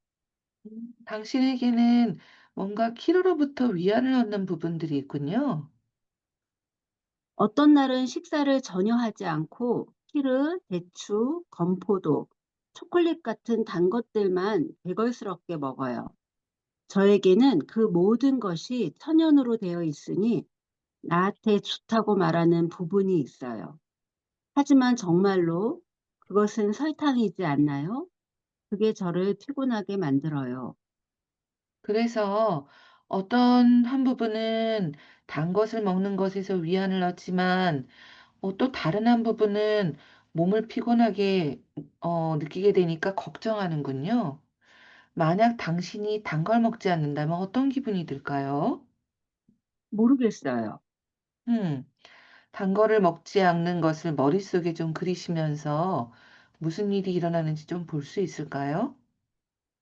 당신에게는 뭔가 키로로부터 위안을 얻는 부분들이 있군요. 어떤 날은 식사를 전혀 하지 않고 키르, 대추, 건포도, 초콜릿 같은 단 것들만 개걸스럽게 먹어요. 저에게는 그 모든 것이 천연으로 되어 있으니 나한테 좋다고 말하는 부분이 있어요. 하지만 정말로 그것은 설탕이지 않나요? 그게 저를 피곤하게 만들어요. 그래서 어떤 한 부분은 단 것을 먹는 것에서 위안을 얻지만 또 다른 한 부분은 몸을 피곤하게 느끼게 되니까 걱정하는군요. 만약 당신이 단 걸 먹지 않는다면 어떤 기분이 들까요? 모르겠어요. 음, 단 거를 먹지 않는 것을 머릿속에 좀 그리시면서 무슨 일이 일어나는지 좀 볼 수 있을까요?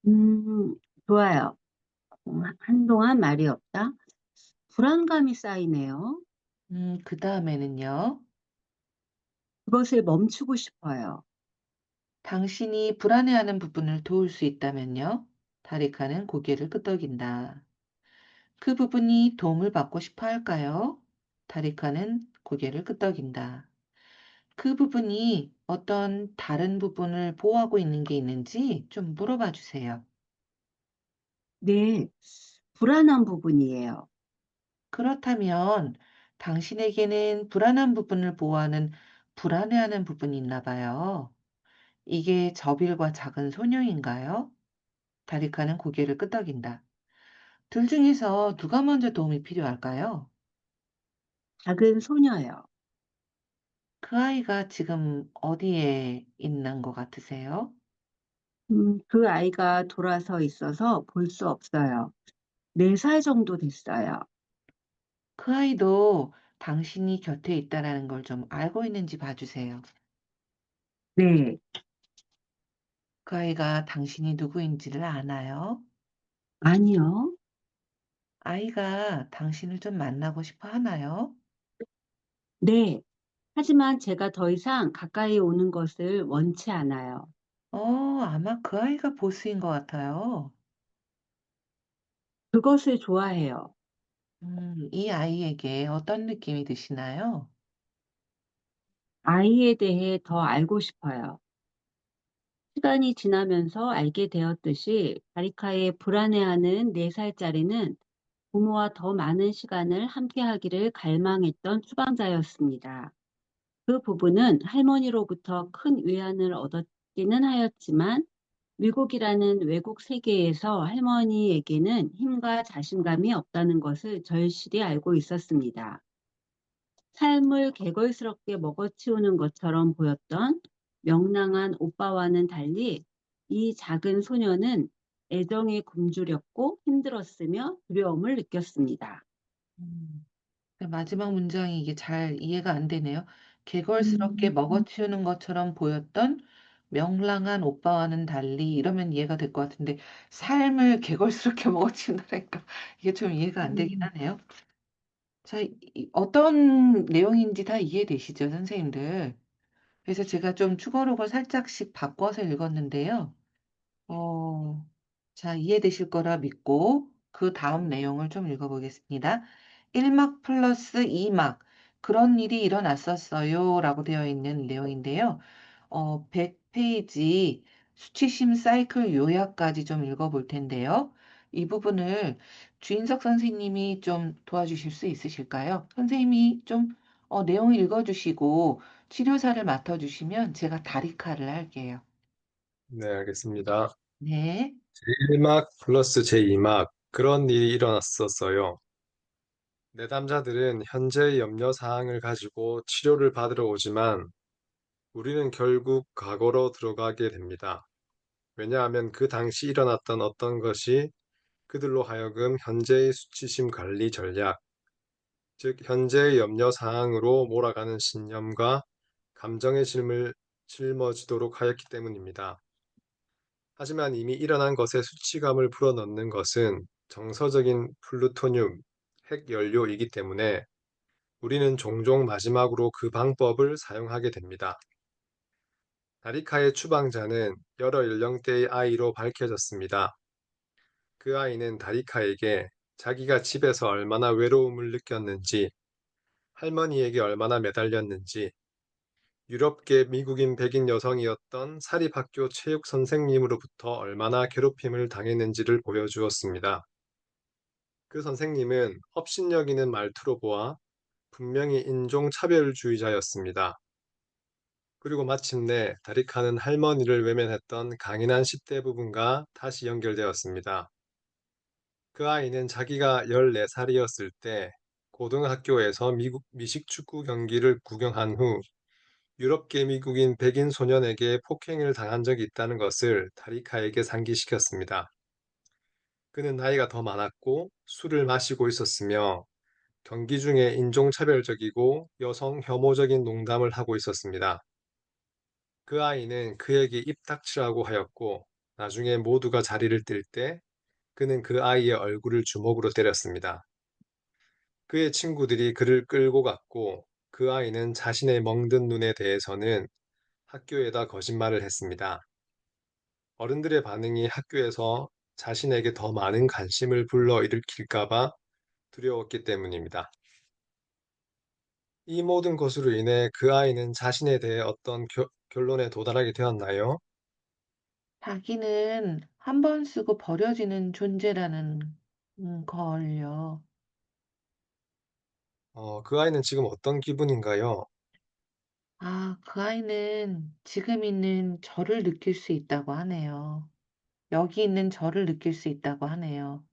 음, 좋아요. 한동안 말이 없다. 불안감이 쌓이네요. 그 다음에는요. 그것을 멈추고 싶어요. 당신이 불안해하는 부분을 도울 수 있다면요. 다리카는 고개를 끄덕인다. 그 부분이 도움을 받고 싶어 할까요? 다리카는 고개를 끄덕인다. 그 부분이 어떤 다른 부분을 보호하고 있는 게 있는지 좀 물어봐 주세요. 네, 불안한 부분이에요. 그렇다면 당신에게는 불안한 부분을 보호하는 불안해하는 부분이 있나 봐요. 이게 저빌과 작은 소녀인가요? 다리카는 고개를 끄덕인다. 둘 중에서 누가 먼저 도움이 필요할까요? 작은 소녀요. 그 아이가 지금 어디에 있는 것 같으세요? 그 아이가 돌아서 있어서 볼 수 없어요. 4살 정도 됐어요. 그 아이도 당신이 곁에 있다라는 걸 좀 알고 있는지 봐주세요. 네, 그 아이가 당신이 누구인지를 아나요? 아니요. 아이가 당신을 좀 만나고 싶어 하나요? 네, 하지만 제가 더 이상 가까이 오는 것을 원치 않아요. 아마 그 아이가 보스인 것 같아요. 그것을 좋아해요. 이 아이에게 어떤 느낌이 드시나요? 아이에 대해 더 알고 싶어요. 시간이 지나면서 알게 되었듯이 바리카의 불안해하는 4살짜리는 부모와 더 많은 시간을 함께하기를 갈망했던 추방자였습니다. 그 부부는 할머니로부터 큰 위안을 얻었기는 하였지만 미국이라는 외국 세계에서 할머니에게는 힘과 자신감이 없다는 것을 절실히 알고 있었습니다. 삶을 개걸스럽게 먹어치우는 것처럼 보였던 명랑한 오빠와는 달리 이 작은 소녀는 애정에 굶주렸고 힘들었으며 두려움을 느꼈습니다. 음, 그 마지막 문장이 이게 잘 이해가 안 되네요. 개걸스럽게 음, 먹어치우는 것처럼 보였던 명랑한 오빠와는 달리 이러면 이해가 될 것 같은데 삶을 개걸스럽게 먹어치운다니까 이게 좀 이해가 안 되긴 음, 하네요. 자, 어떤 내용인지 다 이해되시죠, 선생님들? 그래서 제가 좀 축어록을 살짝씩 바꿔서 읽었는데요. 어, 자, 이해되실 거라 믿고 그 다음 내용을 좀 읽어보겠습니다. 1막 플러스 2막 그런 일이 일어났었어요 라고 되어 있는 내용인데요. 100페이지 수치심 사이클 요약까지 좀 읽어볼 텐데요. 이 부분을 주인석 선생님이 좀 도와주실 수 있으실까요? 선생님이 좀 내용을 읽어주시고 치료사를 맡아주시면 제가 다리카를 할게요. 네, 알겠습니다. 네. 제1막 플러스 제2막 그런 일이 일어났었어요. 내담자들은 현재의 염려 사항을 가지고 치료를 받으러 오지만 우리는 결국 과거로 들어가게 됩니다. 왜냐하면 그 당시 일어났던 어떤 것이 그들로 하여금 현재의 수치심 관리 전략, 즉 현재의 염려 사항으로 몰아가는 신념과 감정의 짐을 짊어지도록 하였기 때문입니다. 하지만 이미 일어난 것에 수치감을 불어넣는 것은 정서적인 플루토늄, 핵 연료이기 때문에 우리는 종종 마지막으로 그 방법을 사용하게 됩니다. 다리카의 추방자는 여러 연령대의 아이로 밝혀졌습니다. 그 아이는 다리카에게 자기가 집에서 얼마나 외로움을 느꼈는지, 할머니에게 얼마나 매달렸는지, 유럽계 미국인 백인 여성이었던 사립학교 체육 선생님으로부터 얼마나 괴롭힘을 당했는지를 보여주었습니다. 그 선생님은 업신여기는 말투로 보아 분명히 인종차별주의자였습니다. 그리고 마침내 다리카는 할머니를 외면했던 강인한 10대 부분과 다시 연결되었습니다. 그 아이는 자기가 14살이었을 때 고등학교에서 미국 미식축구 경기를 구경한 후 유럽계 미국인 백인 소년에게 폭행을 당한 적이 있다는 것을 다리카에게 상기시켰습니다. 그는 나이가 더 많았고 술을 마시고 있었으며 경기 중에 인종차별적이고 여성 혐오적인 농담을 하고 있었습니다. 그 아이는 그에게 입 닥치라고 하였고 나중에 모두가 자리를 뜰 때 그는 그 아이의 얼굴을 주먹으로 때렸습니다. 그의 친구들이 그를 끌고 갔고 그 아이는 자신의 멍든 눈에 대해서는 학교에다 거짓말을 했습니다. 어른들의 반응이 학교에서 자신에게 더 많은 관심을 불러일으킬까봐 두려웠기 때문입니다. 이 모든 것으로 인해 그 아이는 자신에 대해 어떤 결론에 도달하게 되었나요? 자기는 한 번 쓰고 버려지는 존재라는 걸요. 그 아이는 지금 어떤 기분인가요? 아, 그 아이는 지금 있는 저를 느낄 수 있다고 하네요. 여기 있는 저를 느낄 수 있다고 하네요.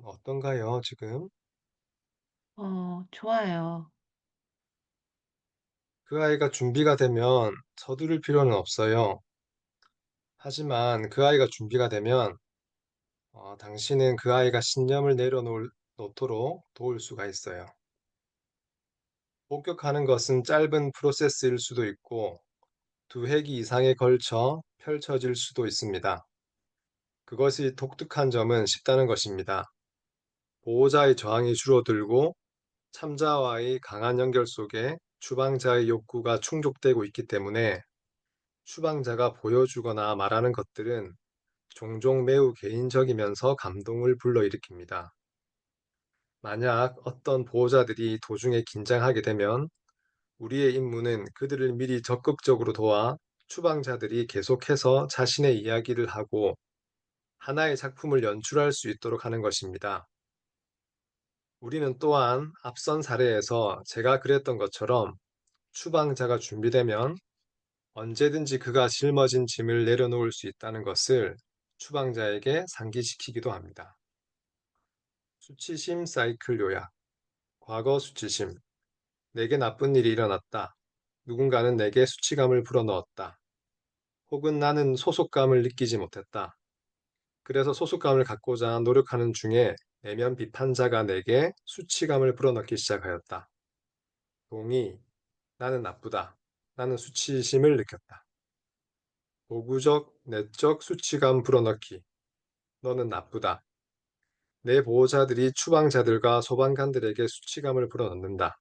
어떤가요, 지금? 좋아요. 그 아이가 준비가 되면 서두를 필요는 없어요. 하지만 그 아이가 준비가 되면 당신은 그 아이가 신념을 내려놓도록 도울 수가 있어요. 목격하는 것은 짧은 프로세스일 수도 있고 두 회기 이상에 걸쳐 펼쳐질 수도 있습니다. 그것이 독특한 점은 쉽다는 것입니다. 보호자의 저항이 줄어들고 참자와의 강한 연결 속에 추방자의 욕구가 충족되고 있기 때문에 추방자가 보여주거나 말하는 것들은 종종 매우 개인적이면서 감동을 불러일으킵니다. 만약 어떤 보호자들이 도중에 긴장하게 되면 우리의 임무는 그들을 미리 적극적으로 도와 추방자들이 계속해서 자신의 이야기를 하고 하나의 작품을 연출할 수 있도록 하는 것입니다. 우리는 또한 앞선 사례에서 제가 그랬던 것처럼 추방자가 준비되면 언제든지 그가 짊어진 짐을 내려놓을 수 있다는 것을 추방자에게 상기시키기도 합니다. 수치심 사이클 요약. 과거 수치심. 내게 나쁜 일이 일어났다. 누군가는 내게 수치감을 불어넣었다. 혹은 나는 소속감을 느끼지 못했다. 그래서 소속감을 갖고자 노력하는 중에 내면 비판자가 내게 수치감을 불어넣기 시작하였다. 동의. 나는 나쁘다. 나는 수치심을 느꼈다. 보구적, 내적 수치감 불어넣기. 너는 나쁘다. 내 보호자들이 추방자들과 소방관들에게 수치감을 불어넣는다.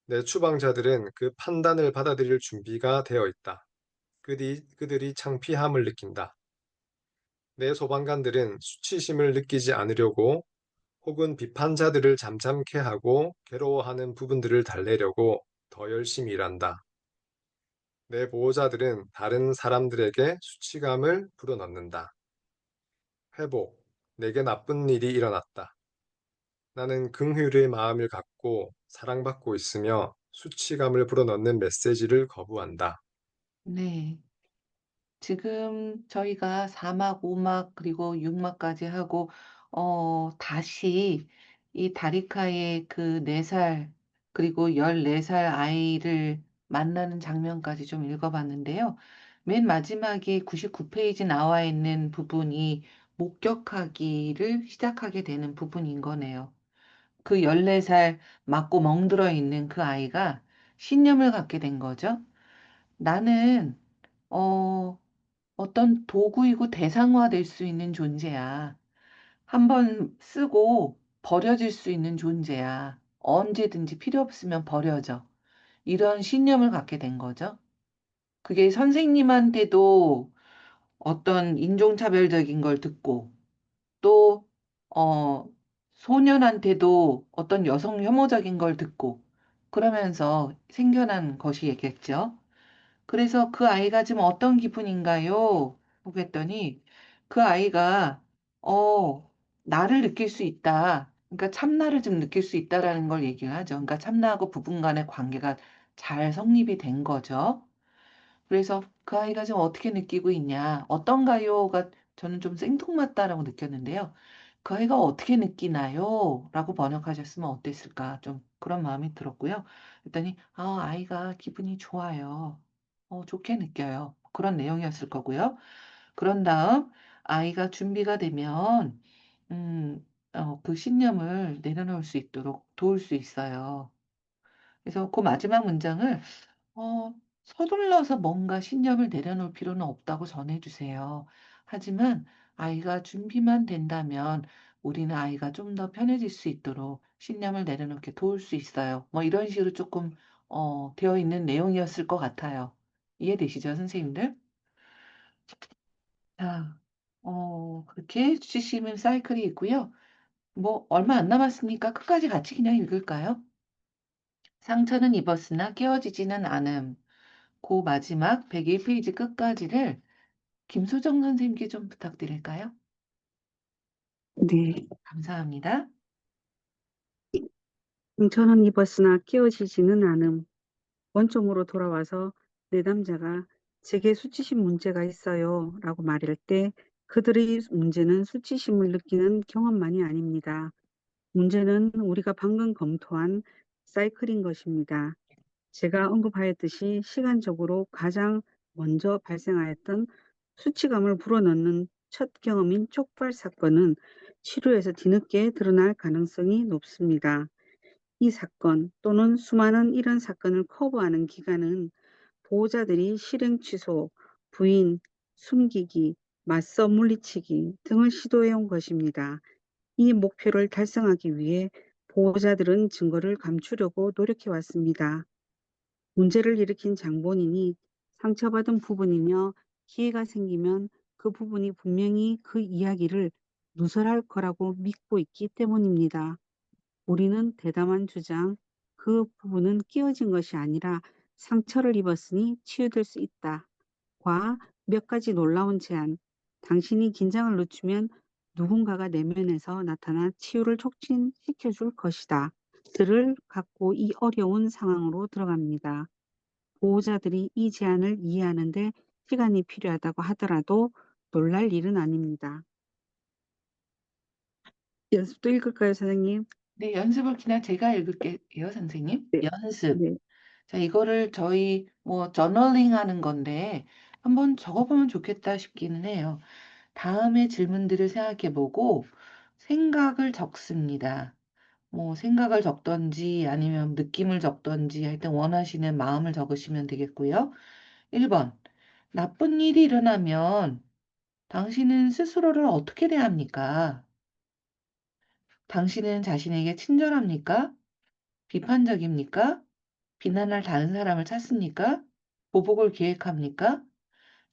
내 추방자들은 그 판단을 받아들일 준비가 되어 있다. 그들이 창피함을 느낀다. 내 소방관들은 수치심을 느끼지 않으려고 혹은 비판자들을 잠잠케 하고 괴로워하는 부분들을 달래려고 더 열심히 일한다. 내 보호자들은 다른 사람들에게 수치감을 불어넣는다. 회복. 내게 나쁜 일이 일어났다. 나는 긍휼의 마음을 갖고 사랑받고 있으며 수치감을 불어넣는 메시지를 거부한다. 네. 지금 저희가 4막, 5막, 그리고 6막까지 하고, 다시 이 다리카의 그 4살, 그리고 14살 아이를 만나는 장면까지 좀 읽어봤는데요. 맨 마지막에 99페이지 나와 있는 부분이 목격하기를 시작하게 되는 부분인 거네요. 그 14살 맞고 멍들어 있는 그 아이가 신념을 갖게 된 거죠. 나는, 어, 어떤 도구이고 대상화될 수 있는 존재야. 한번 쓰고 버려질 수 있는 존재야. 언제든지 필요 없으면 버려져. 이런 신념을 갖게 된 거죠. 그게 선생님한테도 어떤 인종차별적인 걸 듣고 또, 소년한테도 어떤 여성 혐오적인 걸 듣고 그러면서 생겨난 것이겠죠. 그래서 그 아이가 지금 어떤 기분인가요? 라고 했더니 그 아이가 어, 나를 느낄 수 있다. 그러니까 참나를 좀 느낄 수 있다라는 걸 얘기를 하죠. 그러니까 참나하고 부분 간의 관계가 잘 성립이 된 거죠. 그래서 그 아이가 지금 어떻게 느끼고 있냐? 어떤가요?가 저는 좀 생뚱맞다라고 느꼈는데요. 그 아이가 어떻게 느끼나요? 라고 번역하셨으면 어땠을까? 좀 그런 마음이 들었고요. 그랬더니, 아이가 기분이 좋아요. 좋게 느껴요. 그런 내용이었을 거고요. 그런 다음, 아이가 준비가 되면, 그 신념을 내려놓을 수 있도록 도울 수 있어요. 그래서 그 마지막 문장을 서둘러서 뭔가 신념을 내려놓을 필요는 없다고 전해주세요. 하지만 아이가 준비만 된다면 우리는 아이가 좀 더 편해질 수 있도록 신념을 내려놓게 도울 수 있어요. 뭐 이런 식으로 조금 되어 있는 내용이었을 것 같아요. 이해되시죠, 선생님들? 자, 그렇게 수치심은 사이클이 있고요. 뭐 얼마 안 남았으니까 끝까지 같이 그냥 읽을까요? 상처는 입었으나 깨어지지는 않음. 그 마지막 101페이지 끝까지를 김소정 선생님께 좀 부탁드릴까요? 네. 감사합니다. 상처는 입었으나 끼어지지는 않음. 원점으로 돌아와서 내담자가 제게 수치심 문제가 있어요 라고 말할 때 그들의 문제는 수치심을 느끼는 경험만이 아닙니다. 문제는 우리가 방금 검토한 사이클인 것입니다. 제가 언급하였듯이 시간적으로 가장 먼저 발생하였던 수치감을 불어넣는 첫 경험인 촉발 사건은 치료에서 뒤늦게 드러날 가능성이 높습니다. 이 사건 또는 수많은 이런 사건을 커버하는 기간은 보호자들이 실행 취소, 부인, 숨기기, 맞서 물리치기 등을 시도해 온 것입니다. 이 목표를 달성하기 위해 보호자들은 증거를 감추려고 노력해 왔습니다. 문제를 일으킨 장본인이 상처받은 부분이며 기회가 생기면 그 부분이 분명히 그 이야기를 누설할 거라고 믿고 있기 때문입니다. 우리는 대담한 주장, 그 부분은 끼어진 것이 아니라 상처를 입었으니 치유될 수 있다. 과 몇 가지 놀라운 제안, 당신이 긴장을 늦추면 누군가가 내면에서 나타나 치유를 촉진시켜 줄 것이다. 들을 갖고 이 어려운 상황으로 들어갑니다. 보호자들이 이 제안을 이해하는데 시간이 필요하다고 하더라도 놀랄 일은 아닙니다. 연습도 읽을까요, 선생님? 네, 연습을 그냥 제가 읽을게요, 선생님. 네, 연습. 네. 자, 이거를 저희 뭐 저널링 하는 건데 한번 적어보면 좋겠다 싶기는 해요. 다음의 질문들을 생각해보고 생각을 적습니다. 뭐 생각을 적던지 아니면 느낌을 적던지 하여튼 원하시는 마음을 적으시면 되겠고요. 1번. 나쁜 일이 일어나면 당신은 스스로를 어떻게 대합니까? 당신은 자신에게 친절합니까? 비판적입니까? 비난할 다른 사람을 찾습니까? 보복을 계획합니까?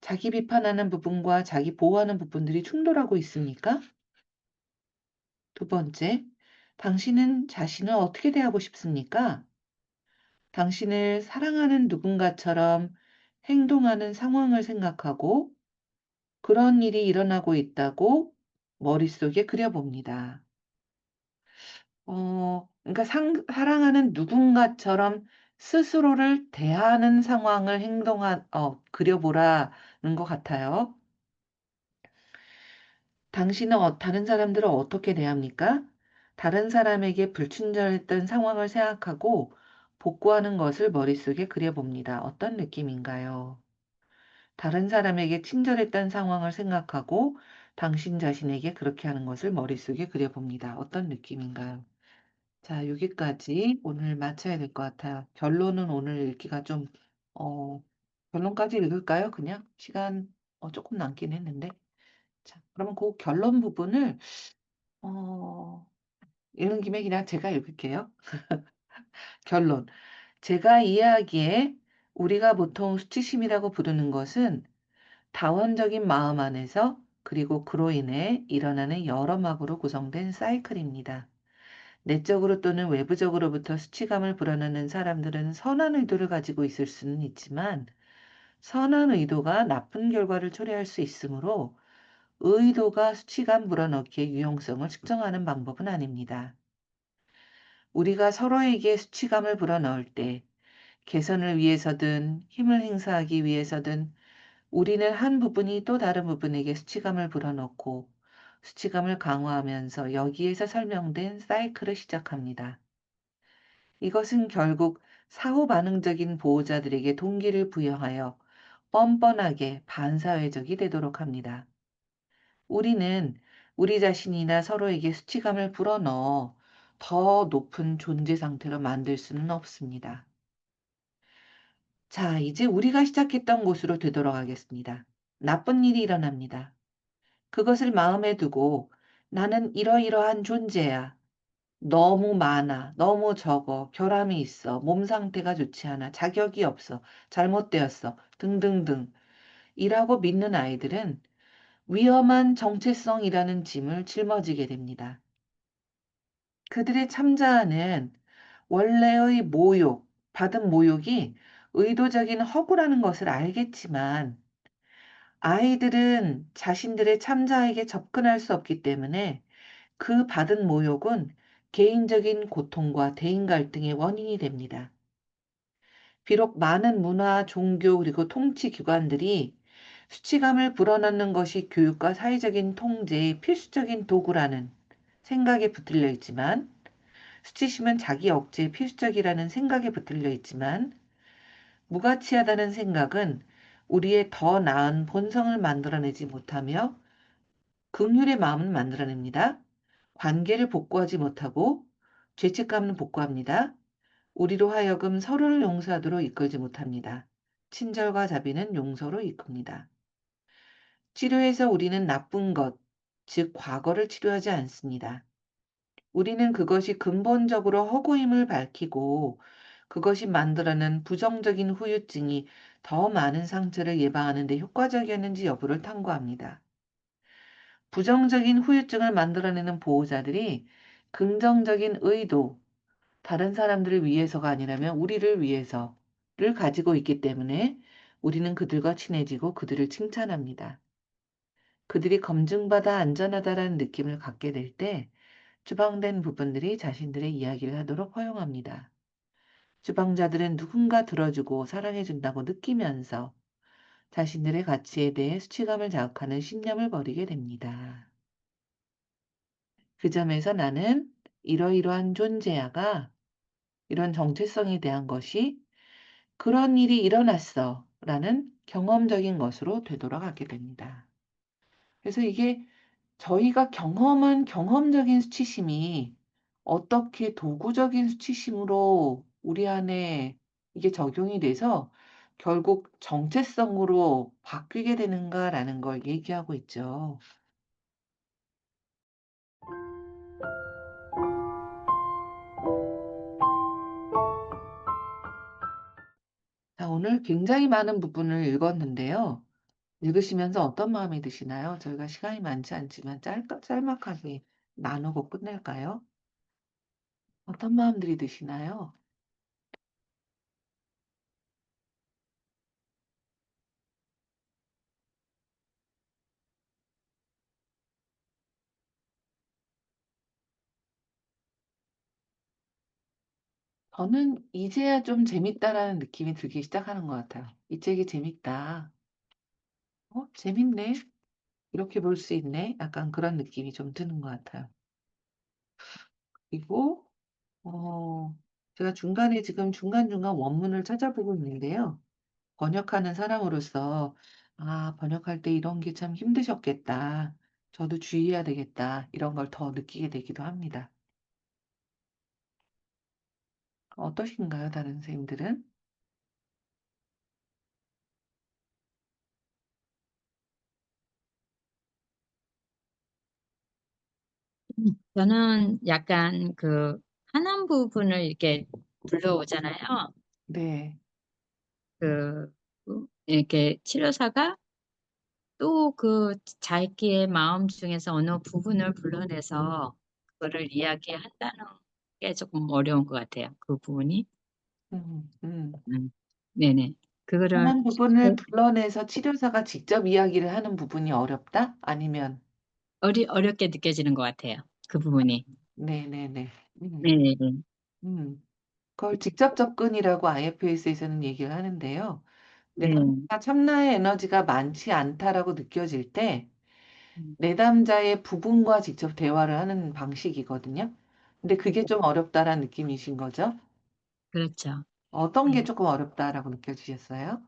자기 비판하는 부분과 자기 보호하는 부분들이 충돌하고 있습니까? 두 번째, 당신은 자신을 어떻게 대하고 싶습니까? 당신을 사랑하는 누군가처럼 행동하는 상황을 생각하고 그런 일이 일어나고 있다고 머릿속에 그려봅니다. 그러니까 사랑하는 누군가처럼 스스로를 대하는 상황을 그려보라는 것 같아요. 당신은 다른 사람들을 어떻게 대합니까? 다른 사람에게 불친절했던 상황을 생각하고 복구하는 것을 머릿속에 그려봅니다. 어떤 느낌인가요? 다른 사람에게 친절했던 상황을 생각하고 당신 자신에게 그렇게 하는 것을 머릿속에 그려봅니다. 어떤 느낌인가요? 자, 여기까지 오늘 마쳐야 될 것 같아요. 결론은 오늘 읽기가 좀, 어, 결론까지 읽을까요? 그냥? 시간 조금 남긴 했는데. 자, 그러면 그 결론 부분을, 어, 읽는 김에 그냥 제가 읽을게요. 결론. 제가 이해하기에 우리가 보통 수치심이라고 부르는 것은 다원적인 마음 안에서 그리고 그로 인해 일어나는 여러 막으로 구성된 사이클입니다. 내적으로 또는 외부적으로부터 수치감을 불어넣는 사람들은 선한 의도를 가지고 있을 수는 있지만 선한 의도가 나쁜 결과를 초래할 수 있으므로 의도가 수치감 불어넣기의 유용성을 측정하는 방법은 아닙니다. 우리가 서로에게 수치감을 불어넣을 때 개선을 위해서든 힘을 행사하기 위해서든 우리는 한 부분이 또 다른 부분에게 수치감을 불어넣고 수치감을 강화하면서 여기에서 설명된 사이클을 시작합니다. 이것은 결국 사후 반응적인 보호자들에게 동기를 부여하여 뻔뻔하게 반사회적이 되도록 합니다. 우리는 우리 자신이나 서로에게 수치감을 불어넣어 더 높은 존재 상태로 만들 수는 없습니다. 자, 이제 우리가 시작했던 곳으로 되돌아가겠습니다. 나쁜 일이 일어납니다. 그것을 마음에 두고 나는 이러이러한 존재야. 너무 많아, 너무 적어, 결함이 있어, 몸 상태가 좋지 않아, 자격이 없어, 잘못되었어, 등등등. 이라고 믿는 아이들은 위험한 정체성이라는 짐을 짊어지게 됩니다. 그들의 참자아는 원래의 모욕, 받은 모욕이 의도적인 허구라는 것을 알겠지만 아이들은 자신들의 참자에게 접근할 수 없기 때문에 그 받은 모욕은 개인적인 고통과 대인 갈등의 원인이 됩니다. 비록 많은 문화, 종교 그리고 통치 기관들이 수치감을 불어넣는 것이 교육과 사회적인 통제의 필수적인 도구라는 생각에 붙들려 있지만 수치심은 자기 억제의 필수적이라는 생각에 붙들려 있지만 무가치하다는 생각은 우리의 더 나은 본성을 만들어내지 못하며 긍휼의 마음은 만들어냅니다. 관계를 복구하지 못하고 죄책감은 복구합니다. 우리로 하여금 서로를 용서하도록 이끌지 못합니다. 친절과 자비는 용서로 이끕니다. 치료에서 우리는 나쁜 것, 즉 과거를 치료하지 않습니다. 우리는 그것이 근본적으로 허구임을 밝히고 그것이 만들어낸 부정적인 후유증이 더 많은 상처를 예방하는 데 효과적이었는지 여부를 탐구합니다. 부정적인 후유증을 만들어내는 보호자들이 긍정적인 의도, 다른 사람들을 위해서가 아니라면 우리를 위해서를 가지고 있기 때문에 우리는 그들과 친해지고 그들을 칭찬합니다. 그들이 검증받아 안전하다라는 느낌을 갖게 될 때 추방된 부분들이 자신들의 이야기를 하도록 허용합니다. 추방자들은 누군가 들어주고 사랑해준다고 느끼면서 자신들의 가치에 대해 수치감을 자극하는 신념을 버리게 됩니다. 그 점에서 나는 이러이러한 존재야가 이런 정체성에 대한 것이 그런 일이 일어났어 라는 경험적인 것으로 되돌아가게 됩니다. 그래서 이게 저희가 경험한 경험적인 수치심이 어떻게 도구적인 수치심으로 우리 안에 이게 적용이 돼서 결국 정체성으로 바뀌게 되는가라는 걸 얘기하고 있죠. 자, 오늘 굉장히 많은 부분을 읽었는데요. 읽으시면서 어떤 마음이 드시나요? 저희가 시간이 많지 않지만 짤막하게 나누고 끝낼까요? 어떤 마음들이 드시나요? 저는 이제야 좀 재밌다라는 느낌이 들기 시작하는 것 같아요. 이 책이 재밌다. 재밌네. 이렇게 볼 수 있네. 약간 그런 느낌이 좀 드는 것 같아요. 그리고 제가 중간에 지금 중간중간 원문을 찾아보고 있는데요. 번역하는 사람으로서 '아 번역할 때 이런 게 참 힘드셨겠다. 저도 주의해야 되겠다.' 이런 걸 더 느끼게 되기도 합니다. 어떠신가요, 다른 선생님들은? 저는 약간 그 하남 부분을 이렇게 불러오잖아요. 네. 이렇게 치료사가 또 그 자기의 마음 중에서 어느 부분을 불러내서 그거를 이야기한다는 게 조금 어려운 것 같아요. 그 부분이. 음 음. 음. 네네. 그거를 하나는 부분을 불러내서 치료사가 직접 이야기를 하는 부분이 어렵다? 아니면 어렵게 느껴지는 것 같아요. 그 부분이. 네네네. 네네네. 음. 그걸 직접 접근이라고 IFS에서는 얘기를 하는데요. 네. 내가 참나의 에너지가 많지 않다라고 느껴질 때 음. 내담자의 부분과 직접 대화를 하는 방식이거든요. 근데 그게 좀 어렵다라는 느낌이신 거죠? 그렇죠. 어떤 게 네. 조금 어렵다라고 느껴지셨어요?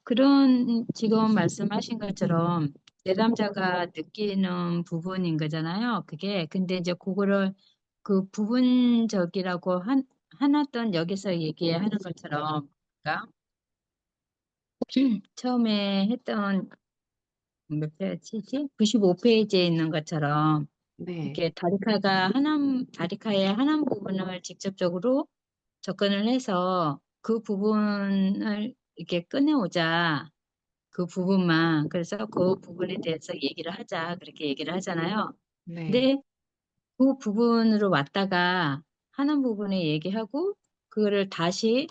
그런 지금 말씀하신 것처럼 내담자가 느끼는 부분인 거잖아요. 그게. 근데 이제 그거를 그 부분적이라고 하나던 여기서 얘기하는 것처럼, 그러니까 처음에 했던 몇 페이지지? 95페이지에 있는 것처럼 네. 이렇게 다리카의 하남 부분을 직접적으로 접근을 해서 그 부분을 이렇게 꺼내오자. 그 부분만. 그래서 그 부분에 대해서 얘기를 하자. 그렇게 얘기를 하잖아요. 네. 근데 그 부분으로 왔다가 하는 부분에 얘기하고 그거를 다시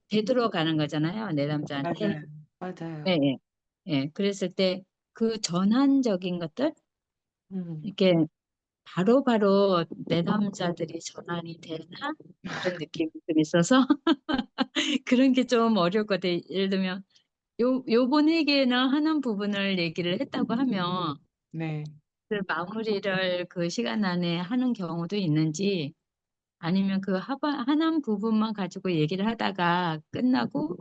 되돌아가는 거잖아요. 내담자한테. 맞아요. 맞아요. 예, 예. 예. 그랬을 때 그 전환적인 것들 음. 이렇게 바로바로 내담자들이 전환이 되나? 그런 느낌이 좀 있어서 그런 게 좀 어렵거든요. 예를 들면 요번 회계는 하는 부분을 얘기를 했다고 하면 네. 그 마무리를 그 시간 안에 하는 경우도 있는지 아니면 그 하나만 부분만 가지고 얘기를 하다가 끝나고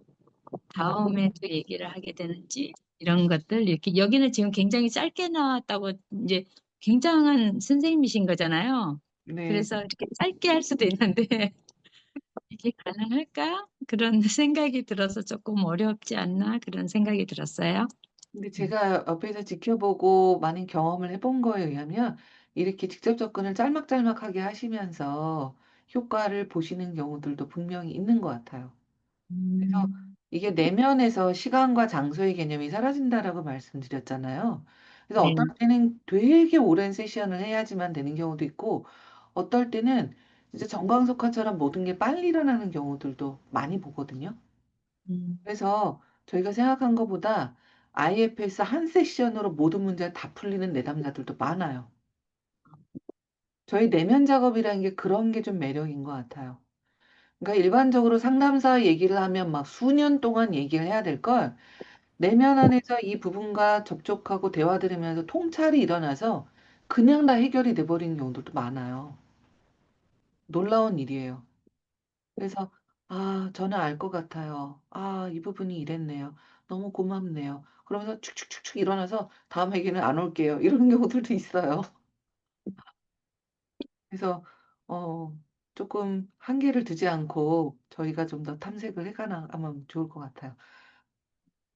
다음에 또 얘기를 하게 되는지 이런 것들 이렇게 여기는 지금 굉장히 짧게 나왔다고 이제 굉장한 선생님이신 거잖아요. 네. 그래서 이렇게 짧게 할 수도 있는데 이게 가능할까? 그런 생각이 들어서 조금 어렵지 않나? 그런 생각이 들었어요. 근데 음. 제가 옆에서 지켜보고 많은 경험을 해본 거에 의하면 이렇게 직접 접근을 짤막짤막하게 하시면서 효과를 보시는 경우들도 분명히 있는 것 같아요. 그래서 음. 이게 내면에서 시간과 장소의 개념이 사라진다라고 말씀드렸잖아요. 그래서 네. 어떨 때는 되게 오랜 세션을 해야지만 되는 경우도 있고 어떨 때는 진짜 정광석화처럼 모든 게 빨리 일어나는 경우들도 많이 보거든요. 음. 그래서 저희가 생각한 것보다 IFS 한 세션으로 모든 문제가 다 풀리는 내담자들도 많아요. 저희 내면 작업이라는 게 그런 게 좀 매력인 것 같아요. 그러니까 일반적으로 상담사 얘기를 하면 막 수년 동안 얘기를 해야 될 걸 내면 안에서 이 부분과 접촉하고 대화 들으면서 통찰이 일어나서 그냥 다 해결이 돼 버리는 경우들도 많아요. 놀라운 일이에요. 그래서 '아 저는 알 것 같아요. 아 이 부분이 이랬네요. 너무 고맙네요.' 그러면서 축축축축 일어나서 "다음 회계는 안 올게요." 이런 경우들도 있어요. 그래서 쪼끔 한계를 두지 않고 저희가 좀 더 탐색을 해 가면 좋을 것 같아요.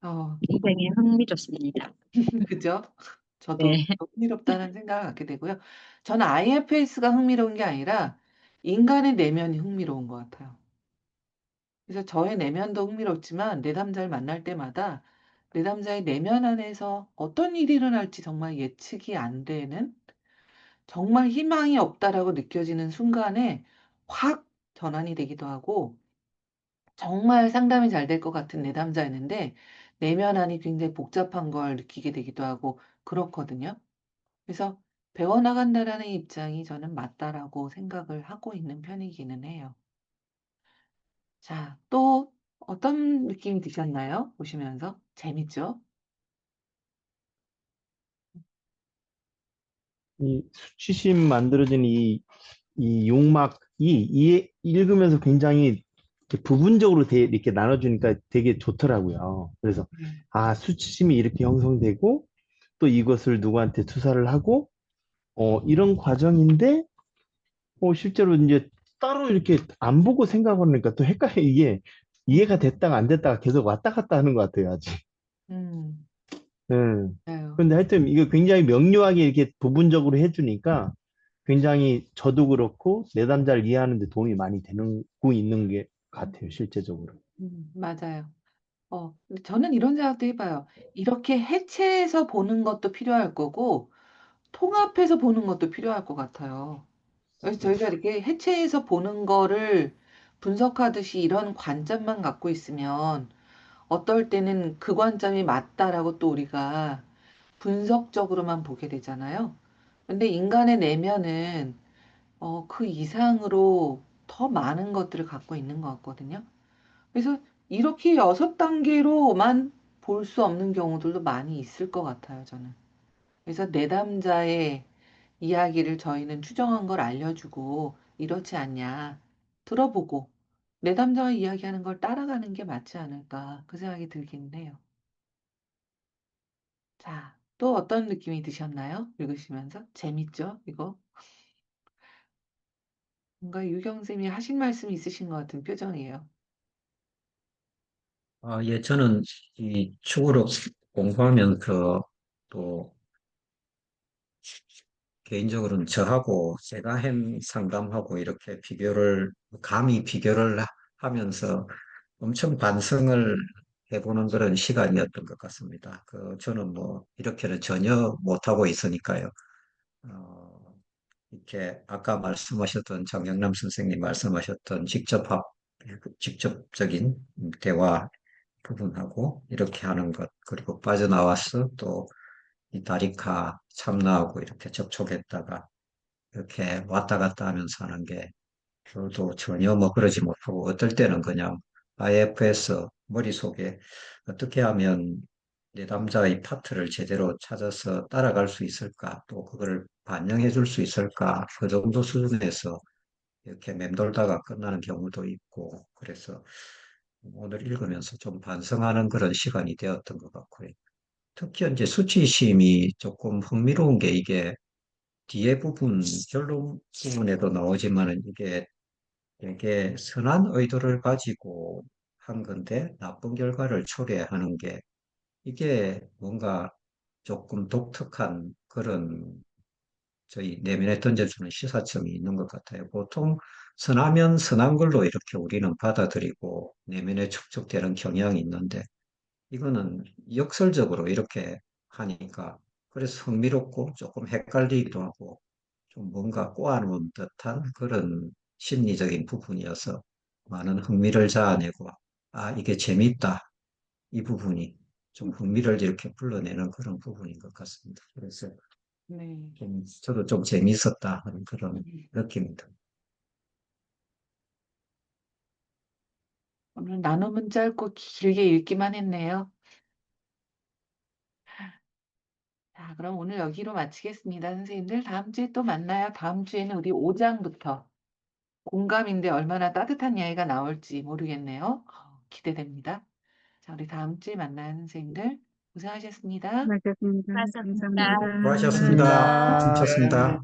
어 굉장히 흥미롭습니다. 그죠? 저도 네. 흥미롭다는 생각을 갖게 되고요. 저는 IFS가 흥미로운 게 아니라 인간의 내면이 흥미로운 것 같아요. 그래서 저의 내면도 흥미롭지만 내담자를 만날 때마다 내담자의 내면 안에서 어떤 일이 일어날지 정말 예측이 안 되는 정말 희망이 없다라고 느껴지는 순간에 확 전환이 되기도 하고 정말 상담이 잘 될 것 같은 내담자였는데 내면 안이 굉장히 복잡한 걸 느끼게 되기도 하고 그렇거든요. 그래서 배워나간다라는 입장이 저는 맞다라고 생각을 하고 있는 편이기는 해요. 자, 또 어떤 느낌이 드셨나요? 보시면서 재밌죠? 이 수치심 만들어진 이 용막이 읽으면서 굉장히 이렇게 부분적으로 이렇게 나눠주니까 되게 좋더라고요. 그래서, 네. 아, 수치심이 이렇게 형성되고, 또 이것을 누구한테 투사를 하고, 이런 과정인데, 실제로 이제 따로 이렇게 안 보고 생각하니까 또 헷갈려. 이게 이해가 됐다가 안 됐다가 계속 왔다 갔다 하는 것 같아요, 아직. 음, 음. 맞아요. 근데 하여튼 이거 굉장히 명료하게 이렇게 부분적으로 해주니까 굉장히 저도 그렇고 내담자를 이해하는 데 도움이 많이 되고 있는 게 같아요, 실제적으로. 맞아요. 근데 저는 이런 생각도 해봐요. 이렇게 해체해서 보는 것도 필요할 거고, 통합해서 보는 것도 필요할 것 같아요. 그래서 저희가 이렇게 해체해서 보는 거를 분석하듯이 이런 관점만 갖고 있으면 어떨 때는 그 관점이 맞다라고 또 우리가 분석적으로만 보게 되잖아요. 근데 인간의 내면은 그 이상으로 더 많은 것들을 갖고 있는 것 같거든요. 그래서 이렇게 6단계로만 볼 수 없는 경우들도 많이 있을 것 같아요, 저는. 그래서 내담자의 이야기를 저희는 추정한 걸 알려주고 이렇지 않냐 들어보고 내담자가 이야기하는 걸 따라가는 게 맞지 않을까 그 생각이 들긴 해요. 자, 또 어떤 느낌이 드셨나요? 읽으시면서? 재밌죠? 이거? 뭔가 유경 쌤이 하신 말씀이 있으신 것 같은 표정이에요. 예, 저는 이 축으로 공부하면서 또 개인적으로는 저하고 세가햄 상담하고 이렇게 감히 비교를 하면서 엄청 반성을 해보는 그런 시간이었던 것 같습니다. 저는 뭐 이렇게는 전혀 못하고 있으니까요. 어, 이렇게 아까 말씀하셨던 장영남 선생님 말씀하셨던 직접적인 대화 부분하고 이렇게 하는 것, 그리고 빠져나와서 또 이 다리카 참나하고 이렇게 접촉했다가 이렇게 왔다 갔다 하면서 하는 게 저도 전혀 뭐 그러지 못하고 어떨 때는 그냥 IFS 머릿속에 어떻게 하면 내담자의 파트를 제대로 찾아서 따라갈 수 있을까, 또 그걸 반영해 줄 수 있을까, 그 정도 수준에서 이렇게 맴돌다가 끝나는 경우도 있고, 그래서 오늘 읽으면서 좀 반성하는 그런 시간이 되었던 것 같고요. 특히 이제 수치심이 조금 흥미로운 게 이게 뒤에 부분, 결론 부분에도 나오지만은 이게 선한 의도를 가지고 한 건데 나쁜 결과를 초래하는 게 이게 뭔가 조금 독특한 그런 저희 내면에 던져주는 시사점이 있는 것 같아요. 보통 선하면 선한 걸로 이렇게 우리는 받아들이고 내면에 축적되는 경향이 있는데 이거는 역설적으로 이렇게 하니까 그래서 흥미롭고 조금 헷갈리기도 하고 좀 뭔가 꼬아놓은 듯한 그런 심리적인 부분이어서 많은 흥미를 자아내고 이게 재밌다. 이 부분이 좀 흥미를 이렇게 불러내는 그런 부분인 것 같습니다. 그래서 네. 저도 좀 재밌었다 하는 그런 느낌입니다. 오늘 나눔은 짧고 길게 읽기만 했네요. 자, 그럼 오늘 여기로 마치겠습니다, 선생님들. 다음 주에 또 만나요. 다음 주에는 우리 5장부터 공감인데 얼마나 따뜻한 이야기가 나올지 모르겠네요. 기대됩니다. 자, 우리 다음 주에 만나요, 선생님들. 고생하셨습니다. 수고하셨습니다. 수고하셨습니다. 감사합니다. 수고하셨습니다. 고맙습니다. 좋습니다.